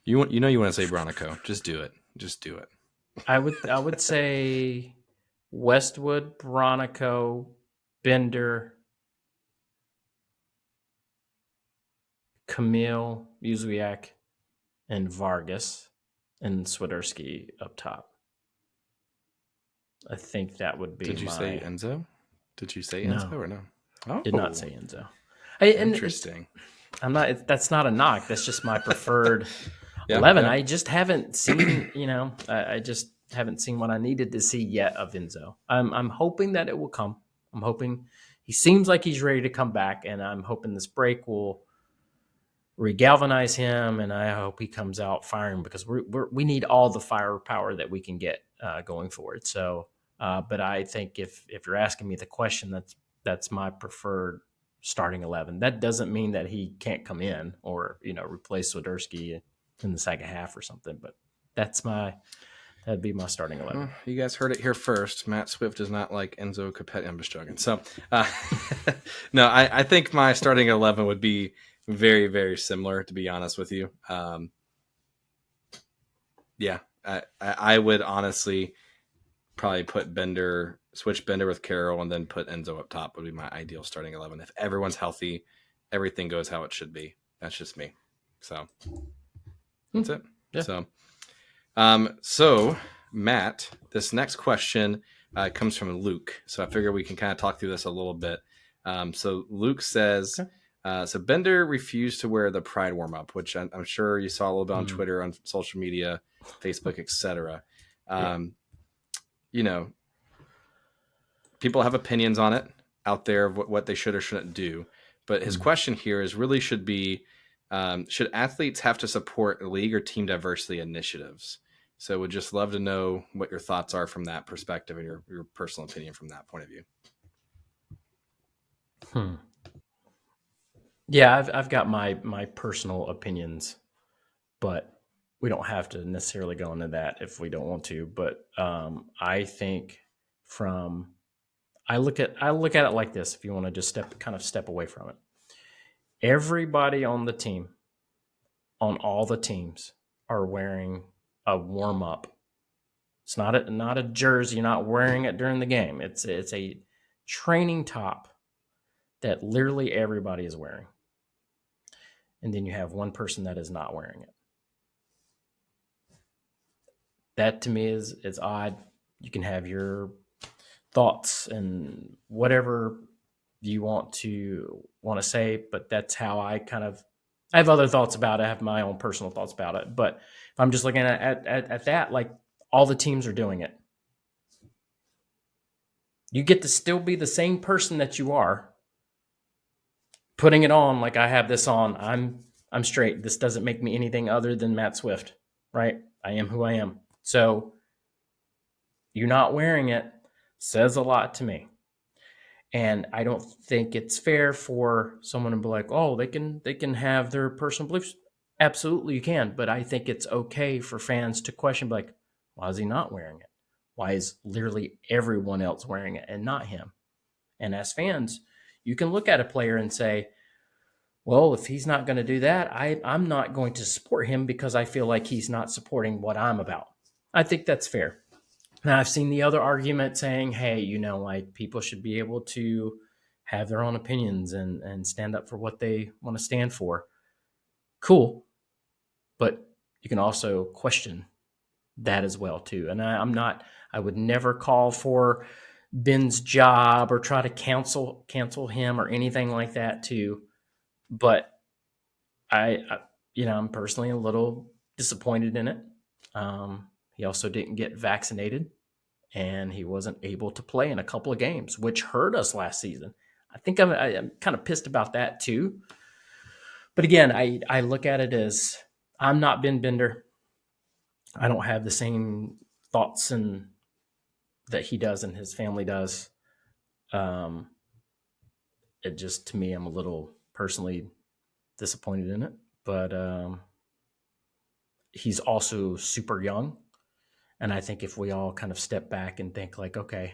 You want to say Bronico. Just do it. Just do it. I would say Westwood, Bronico, Bender, Camille, Muziak, and Vargas, and Swiderski up top. I think that would be. Did you say Enzo? Did you say No. Enzo or no? Oh, Did not say Enzo. Interesting. I'm not. That's not a knock. That's just my preferred 11. I just haven't seen. I just haven't seen what I needed to see yet of Enzo. I'm hoping that it will come. I'm hoping he seems like he's ready to come back, and I'm hoping this break will regalvanize him, and I hope he comes out firing because we need all the firepower that we can get going forward. So, but I think if you're asking me the question, that's my preferred starting 11. That doesn't mean that he can't come in or replace Swiderski in the second half or something. But that'd be my starting 11. Well, you guys heard it here first. Matt Swift does not like Enzo Capet. I'm just joking. So, no, I think my starting 11 would be very, very similar, to be honest with you. I would honestly probably switch Bender with Karol, and then put Enzo up top would be my ideal starting 11. If everyone's healthy, everything goes how it should be. That's just me. So that's it. Yeah. So Matt, this next question comes from Luke. So I figure we can kind of talk through this a little bit. So Luke says, so Bender refused to wear the Pride warm-up, which I'm sure you saw a little bit on Twitter, on social media, Facebook, etc. People have opinions on it out there of what they should or shouldn't do. But his question here is really should athletes have to support league or team diversity initiatives? So would just love to know what your thoughts are from that perspective and your personal opinion from that point of view. Yeah, I've got my personal opinions, but we don't have to necessarily go into that if we don't want to. But I think I look at it like this. If you want to just step away from it, everybody on the team, on all the teams, are wearing a warm up. It's not a jersey. You're not wearing it during the game. It's a training top that literally everybody is wearing. And then you have one person that is not wearing it. That to me is odd. You can have your thoughts and whatever you want to say, but that's how I have other thoughts about it. I have my own personal thoughts about it. But if I'm just looking at that, like all the teams are doing it. You get to still be the same person that you are, putting it on like I have this on. I'm straight. This doesn't make me anything other than Matt Swift, right? I am who I am. So you not wearing it says a lot to me. And I don't think it's fair for someone to be like, oh, they can have their personal beliefs. Absolutely you can. But I think it's okay for fans to question, like, why is he not wearing it? Why is literally everyone else wearing it and not him? And as fans, you can look at a player and say, well, if he's not going to do that, I'm not going to support him because I feel like he's not supporting what I'm about. I think that's fair. Now, I've seen the other argument saying, hey, like people should be able to have their own opinions and stand up for what they want to stand for. Cool. But you can also question that as well, too. And I would never call for Ben's job or try to cancel him or anything like that, too. But I'm personally a little disappointed in it. He also didn't get vaccinated, and he wasn't able to play in a couple of games, which hurt us last season. I think I'm kind of pissed about that too. But again, I look at it as I'm not Ben Bender. I don't have the same thoughts that he does and his family does. It just, to me, I'm a little personally disappointed in it. But he's also super young. And I think if we all kind of step back and think like, okay,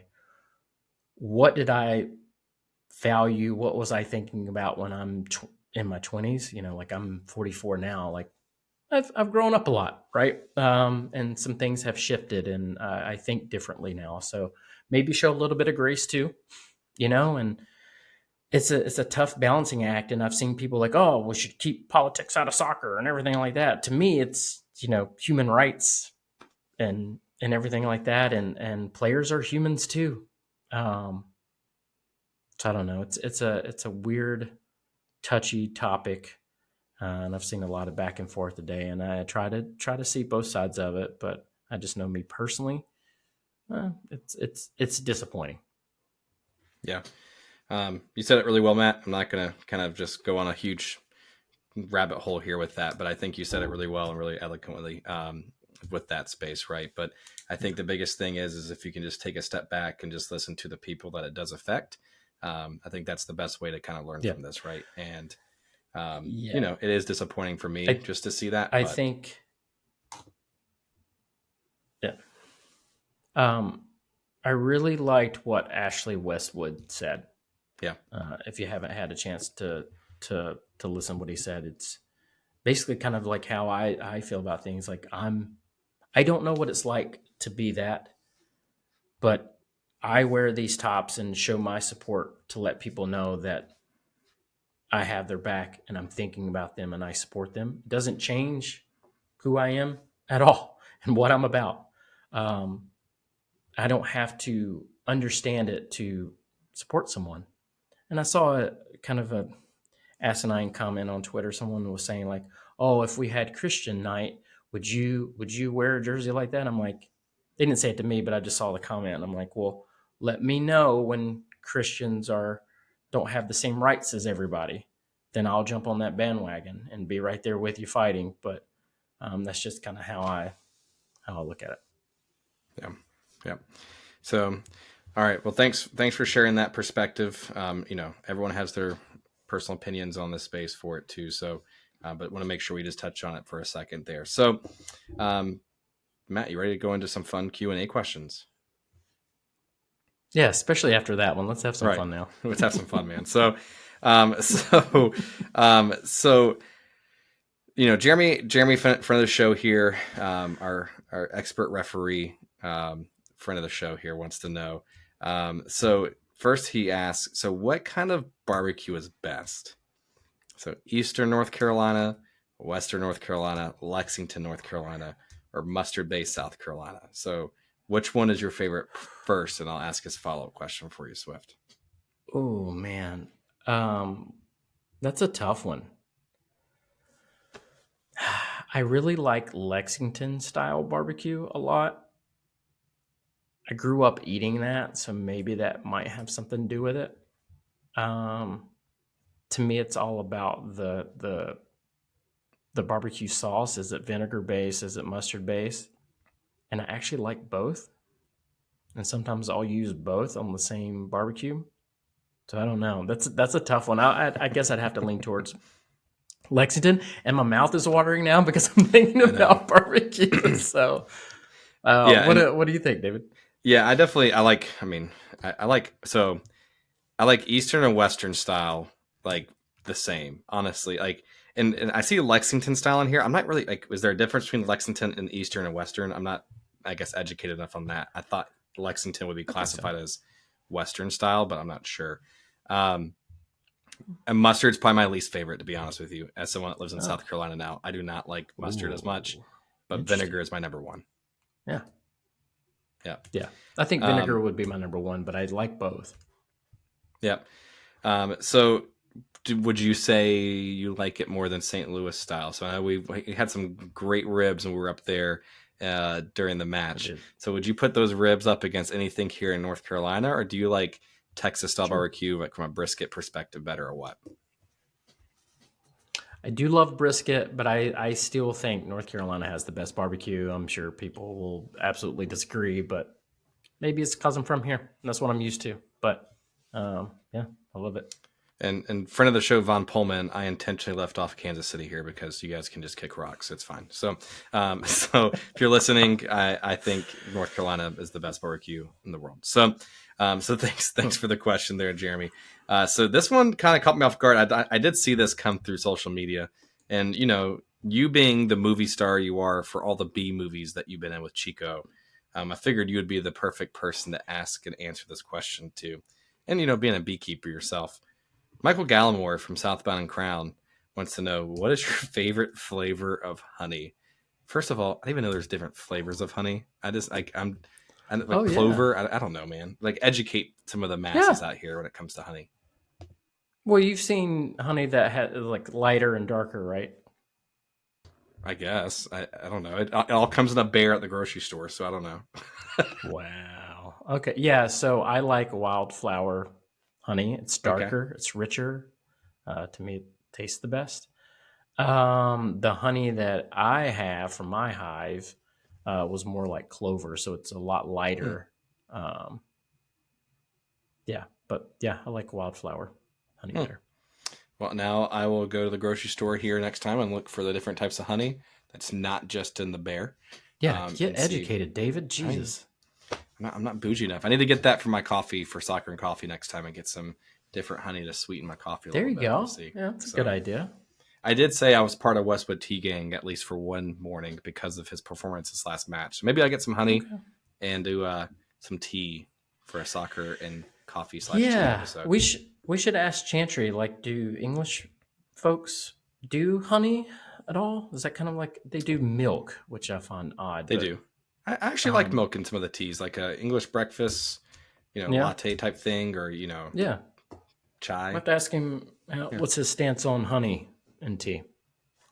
what did I value? What was I thinking about when I'm in my 20s? Like I'm 44 now. Like I've grown up a lot, right? And some things have shifted, and I think differently now. So maybe show a little bit of grace too, and it's a tough balancing act. And I've seen people like, oh, we should keep politics out of soccer and everything like that. To me, it's human rights and everything like that, and players are humans too. So I don't know. It's a weird, touchy topic, and I've seen a lot of back and forth today. And I try to see both sides of it, but I just know me personally, it's disappointing. Yeah. You said it really well, Matt. I'm not going to kind of just go on a huge rabbit hole here with that, but I think you said it really well and really eloquently with that space, right? But I think the biggest thing is if you can just take a step back and just listen to the people that it does affect. I think that's the best way to kind of learn from this, right? And it is disappointing for me just to see that. I think, I really liked what Ashley Westwood said. Yeah. If you haven't had a chance to listen to what he said, it's basically kind of like how I feel about things. Like I don't know what it's like to be that, but I wear these tops and show my support to let people know that I have their back and I'm thinking about them and I support them. It doesn't change who I am at all and what I'm about. I don't have to understand it to support someone. And I saw a kind of a asinine comment on Twitter. Someone was saying like, "Oh, if we had Christian night, would you wear a jersey like that?" I'm like, they didn't say it to me, but I just saw the comment. And I'm like, well, let me know when Christians don't have the same rights as everybody. Then I'll jump on that bandwagon and be right there with you fighting. But that's just kind of how I look at it. Yeah. Yeah. So, all right. Well, thanks for sharing that perspective. Everyone has their personal opinions on this space for it too. So, but want to make sure we just touch on it for a second there. So, Matt, you ready to go into some fun Q&A questions? Yeah, especially after that one. Let's have some fun now. Let's have some fun, man. So, Jeremy, friend of the show here, our expert referee, friend of the show here, wants to know. So first he asks, so what kind of barbecue is best? So Eastern North Carolina, Western North Carolina, Lexington, North Carolina, or Mustard Bay, South Carolina. So which one is your favorite first? And I'll ask his follow-up question for you, Swift. Oh, man. That's a tough one. I really like Lexington style barbecue a lot. I grew up eating that, so maybe that might have something to do with it. To me, it's all about the barbecue sauce. Is it vinegar based? Is it mustard based? And I actually like both. And sometimes I'll use both on the same barbecue. So I don't know. That's a tough one. I guess I'd have to lean towards Lexington. And my mouth is watering now because I'm thinking about barbecue. So what do you think, David? Yeah, I like Eastern and Western style, like the same, honestly. Like, and I see Lexington style in here. I'm not really like, is there a difference between Lexington and Eastern and Western? I'm not, I guess, educated enough on that. I thought Lexington would be classified as Western style, but I'm not sure. And mustard's probably my least favorite, to be honest with you. As someone that lives in South Carolina now, I do not like mustard as much, but vinegar is my number one. Yeah. Yeah. Yeah. I think vinegar would be my number one, but I like both. Yeah. So would you say you like it more than St. Louis style? So I know we had some great ribs and we were up there during the match. So would you put those ribs up against anything here in North Carolina, or do you like Texas style barbecue, like from a brisket perspective, better, or what? I do love brisket, but I still think North Carolina has the best barbecue. I'm sure people will absolutely disagree, but maybe it's because I'm from here. And that's what I'm used to. But yeah, I love it. And friend of the show, Von Pullman, I intentionally left off Kansas City here because you guys can just kick rocks. It's fine. So, so if you're listening, I think North Carolina is the best barbecue in the world. So, thanks for the question there, Jeremy. So this one kind of caught me off guard. I did see this come through social media, and you being the movie star you are for all the B movies that you've been in with Chico, I figured you would be the perfect person to ask and answer this question to. And being a beekeeper yourself. Michael Gallimore from Southbound and Crown wants to know, what is your favorite flavor of honey? First of all, I didn't even know there's different flavors of honey. I'm clover. Yeah. I don't know, man. Like, educate some of the masses out here when it comes to honey. Well, you've seen honey that has like lighter and darker, right? I guess. I don't know. It all comes in a bear at the grocery store, so I don't know. Wow. Okay. Yeah. So I like wildflower honey. It's darker. Okay. It's richer. To me, it tastes the best. The honey that I have from my hive was more like clover, so it's a lot lighter. I like wildflower honey better. Well, now I will go to the grocery store here next time and look for the different types of honey that's not just in the bear. Yeah, get educated, David. Jesus. I'm not bougie enough. I need to get that for my coffee, for Soccer and Coffee next time, and get some different honey to sweeten my coffee a little bit. There you go. Yeah, that's a good idea. I did say I was part of Westwood Tea Gang, at least for one morning, because of his performance this last match. So maybe I'll get some honey and do some tea for a Soccer and Coffee / tea episode. We should ask Chantry, like, do English folks do honey at all? Is that kind of like they do milk, which I find odd. They do. I actually like milk in some of the teas, like a English breakfast, latte type thing, or chai. I have to ask him what's his stance on honey in tea.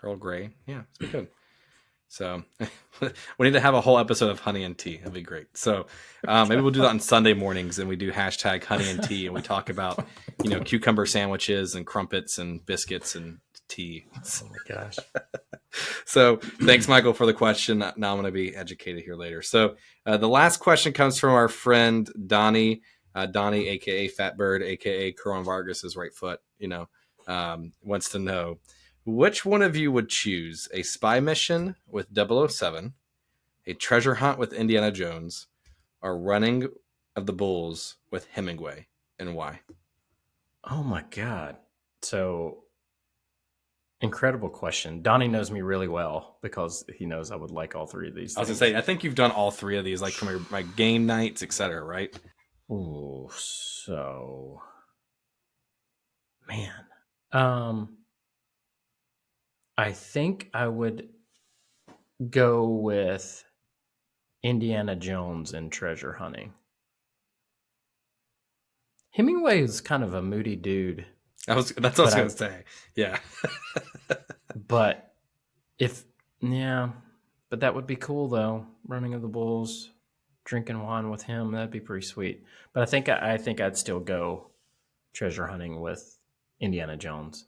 Earl Grey, yeah, it's pretty good. So we need to have a whole episode of honey and tea. That'd be great. So maybe we'll do that on Sunday mornings, and we do hashtag honey and tea, and we talk about cucumber sandwiches and crumpets and biscuits and tea. Oh my gosh. So thanks, Michael, for the question. Now I'm going to be educated here later. So the last question comes from our friend Donnie, aka Fatbird, aka Kerwin Vargas's right foot. Wants to know, which one of you would choose a spy mission with 007, a treasure hunt with Indiana Jones, or running of the bulls with Hemingway, and why? Oh my God. So incredible question. Donnie knows me really well because he knows I would like all three of these things. I was going to say, I think you've done all three of these, like from my game nights, etc., right? Oh, so man. I think I would go with Indiana Jones and treasure hunting. Hemingway is kind of a moody dude. That's what I was going to say. Yeah. but that would be cool though. Running of the bulls, drinking wine with him, that'd be pretty sweet. But I think I'd still go treasure hunting with Indiana Jones.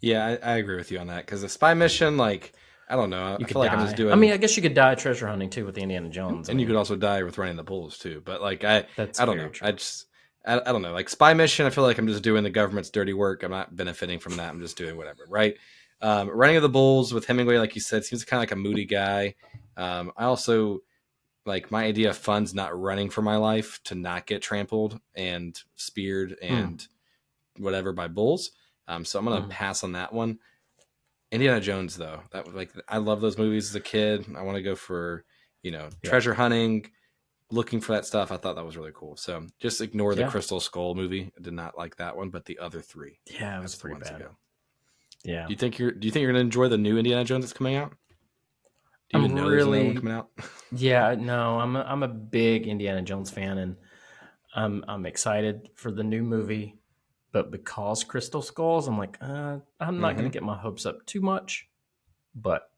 Yeah, I agree with you on that, because a spy mission, like, I don't know. I feel like I'm just doing. I mean, I guess you could die treasure hunting too with the Indiana Jones, and you could also die with running the bulls too. But like, I don't know. True. I don't know. Like spy mission, I feel like I'm just doing the government's dirty work. I'm not benefiting from that. I'm just doing whatever, right? Running of the bulls with Hemingway, like you said, seems kind of like a moody guy. I also like my idea of fun's not running for my life to not get trampled and speared and whatever by bulls. So I'm gonna pass on that one. Indiana Jones, though, I love those movies as a kid. I want to go for treasure hunting, looking for that stuff. I thought that was really cool. So just ignore the Crystal Skull movie. I did not like that one, but the other three, it was pretty bad. Yeah. Do you think you're gonna enjoy the new Indiana Jones that's coming out? Do you even know there's another one coming out? Yeah, no, I'm a big Indiana Jones fan, and I'm excited for the new movie. But because Crystal Skulls, I'm like, I'm not going to get my hopes up too much, but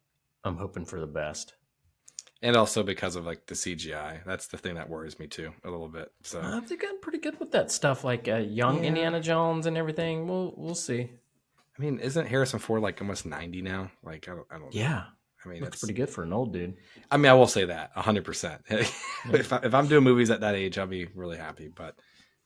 I'm hoping for the best. And also because of like the CGI, that's the thing that worries me too a little bit. So they've gotten pretty good with that stuff, like young Indiana Jones and everything. We'll see. I mean, isn't Harrison Ford like almost 90 now? Like I don't know. Yeah, I mean, that's pretty good for an old dude. I mean, I will say that 100%. If I'm doing movies at that age, I'll be really happy. But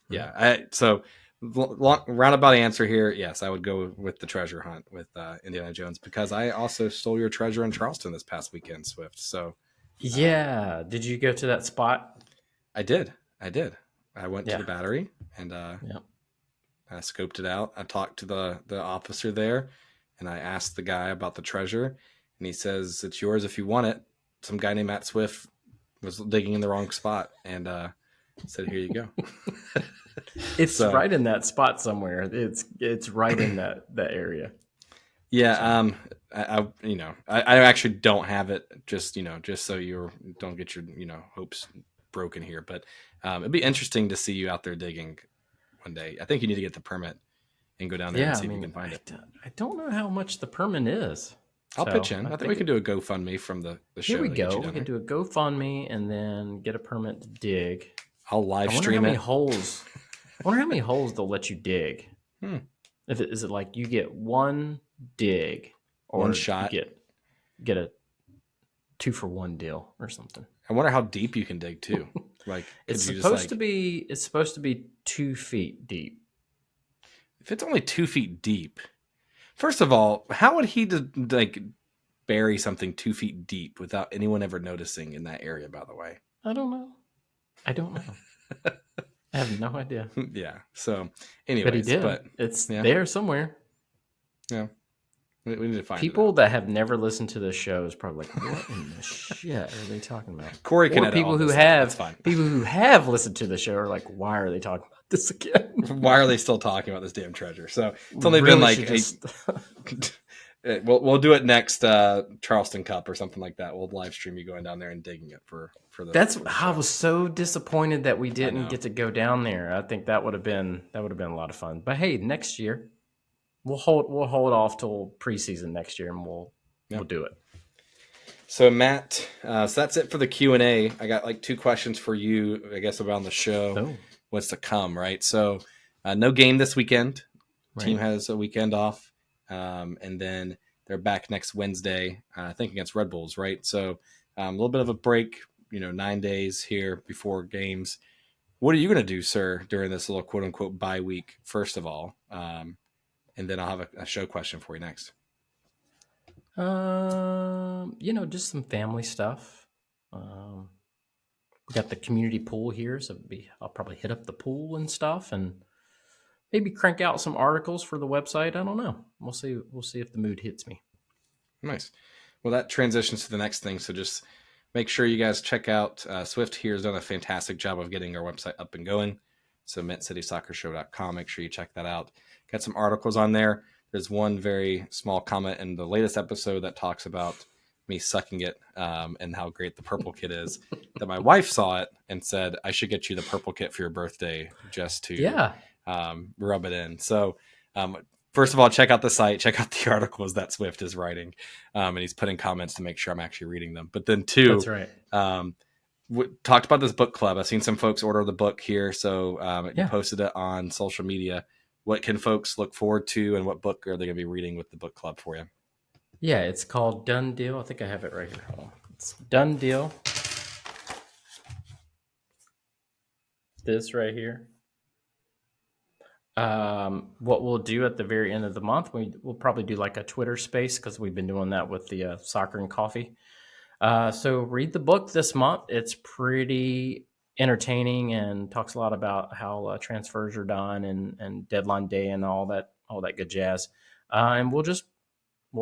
yeah, so roundabout answer here. Yes, I would go with the treasure hunt with Indiana Jones, because I also stole your treasure in Charleston this past weekend, Swift. So Yeah. Did you go to that spot? I did. I went to Yeah. the Battery and Yeah. I scoped it out. I talked to the officer there, and I asked the guy about the treasure, and he says it's yours if you want it. Some guy named Matt Swift was digging in the wrong spot, and said, "Here you go." It's So, right in that spot somewhere. It's right in that area. yeah, I actually don't have it. Just so you don't get your hopes broken here, but it'd be interesting to see you out there digging one day. I think you need to get the permit and go down there and see if you can find it. I don't know how much the permit is. I'll So, pitch in. I think we can do a GoFundMe from the show. Here we to get go. you down We can there. do a GoFundMe and then get a permit to dig. I'll live I wonder stream how many it. holes. I wonder how many holes they'll let you dig. Hmm. Is it like you get one dig, or One shot. you get a 2-for-1 deal or something? I wonder how deep you can dig too. Like, It's could you supposed just, to be. It's supposed to be 2 feet deep. if it's only 2 feet deep. First of all, how would he bury something 2 feet deep without anyone ever noticing in that area? By the way, I don't know. I have no idea. yeah. So, anyways, But he did. But It's yeah. there somewhere. yeah, we need to find People it that have never listened to this show is probably like, "What in the shit are they talking about?" out. Corey can Or edit people all who this out. have That's fine. people who have listened to the show are like, "Why are they talking about this again?" Why are they still talking about this damn treasure? So it's only Really been like should just- we'll do it next Charleston Cup or something like that. We'll live stream you going down there and digging it for the. That's. for the I show. was so disappointed that we know. didn't get to go down there. I think that would have been a lot of fun. But hey, next year we'll hold off till preseason next year, and we'll do it. So Matt, so that's it for the Q&A. I got like 2 questions for you, I guess, around the show. Oh. What's to come, right? So no game this weekend. Right. Team has a weekend off, and then they're back next Wednesday, I think against Red Bulls, right? So a little bit of a break, 9 days here before games. What are you going to do, sir, during this little quote unquote bye week? First of all, and then I'll have a show question for you next. Just some family stuff. We got the community pool here, so I'll probably hit up the pool and stuff, and maybe crank out some articles for the website. I don't know. We'll see. We'll see if the mood hits me. Nice. Well, that transitions to the next thing. So just make sure you guys check out Swift here has done a fantastic job of getting our website up and going. So MintCitySoccerShow.com. Make sure you check that out. Got some articles on there. There's one very small comment in the latest episode that talks about me sucking it and how great the purple kit is. That my wife saw it and said, I should get you the purple kit for your birthday just to rub it in. So first of all, check out the site, check out the articles that Swift is writing. And he's putting comments to make sure I'm actually reading them. But then 2, That's right. We talked about this book club. I've seen some folks order the book here. So you posted it on social media. What can folks look forward to, and what book are they going to be reading with the book club for you? Yeah, it's called Done Deal. I think I have it right here. Hold on. It's Done Deal. This right here. What we'll do at the very end of the month, we'll probably do like a Twitter space, because we've been doing that with the Soccer and Coffee. So read the book this month. It's pretty entertaining and talks a lot about how transfers are done and deadline day and all that good jazz. And we'll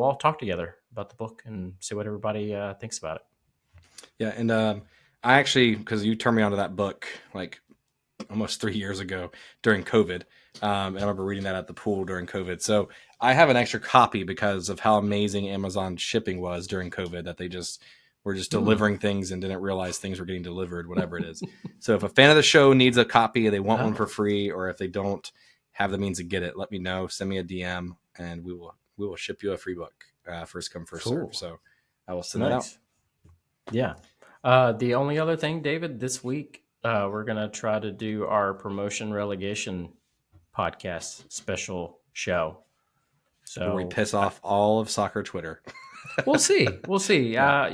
all talk together about the book and see what everybody thinks about it. Yeah, and I actually, because you turned me onto that book like almost 3 years ago during COVID, and I remember reading that at the pool during COVID. So I have an extra copy because of how amazing Amazon shipping was during COVID, that they were just delivering things and didn't realize things were getting delivered, whatever it is. So if a fan of the show needs a copy, they want one for free, or if they don't have the means to get it, let me know. Send me a DM, and we will ship you a free book. First come, first serve. So I will send that out. Yeah. The only other thing, David, this week we're gonna try to do our promotion relegation podcast special show. So we piss off all of soccer Twitter. We'll see. Yeah.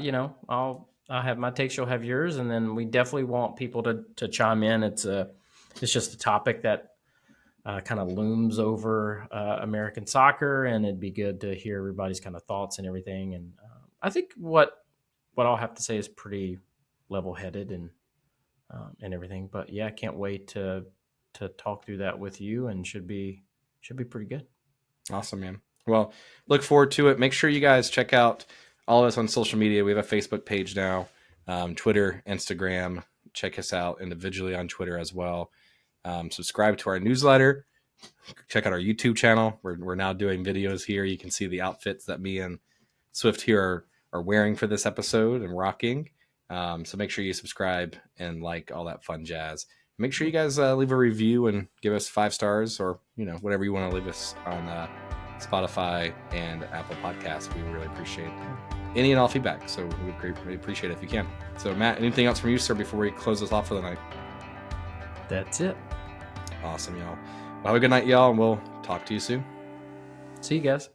I'll have my takes. You'll have yours, and then we definitely want people to chime in. It's just a topic that kind of looms over American soccer, and it'd be good to hear everybody's kind of thoughts and everything. And I think what I'll have to say is pretty level-headed and everything. But yeah, I can't wait to talk through that with you, and should be pretty good. Awesome, man. Well, look forward to it. Make sure you guys check out all of us on social media. We have a Facebook page now, Twitter, Instagram. Check us out individually on Twitter as well. Subscribe to our newsletter. Check out our YouTube channel. We're now doing videos here. You can see the outfits that me and Swift here are wearing for this episode and rocking. So make sure you subscribe and like all that fun jazz. Make sure you guys leave a review and give us 5 stars, or whatever you want to leave us on Spotify and Apple Podcasts. We really appreciate any and all feedback. So we'd greatly appreciate it if you can. So Matt, anything else from you, sir, before we close this off for the night? That's it. Awesome, y'all. Well, have a good night, y'all, and we'll talk to you soon. See you guys.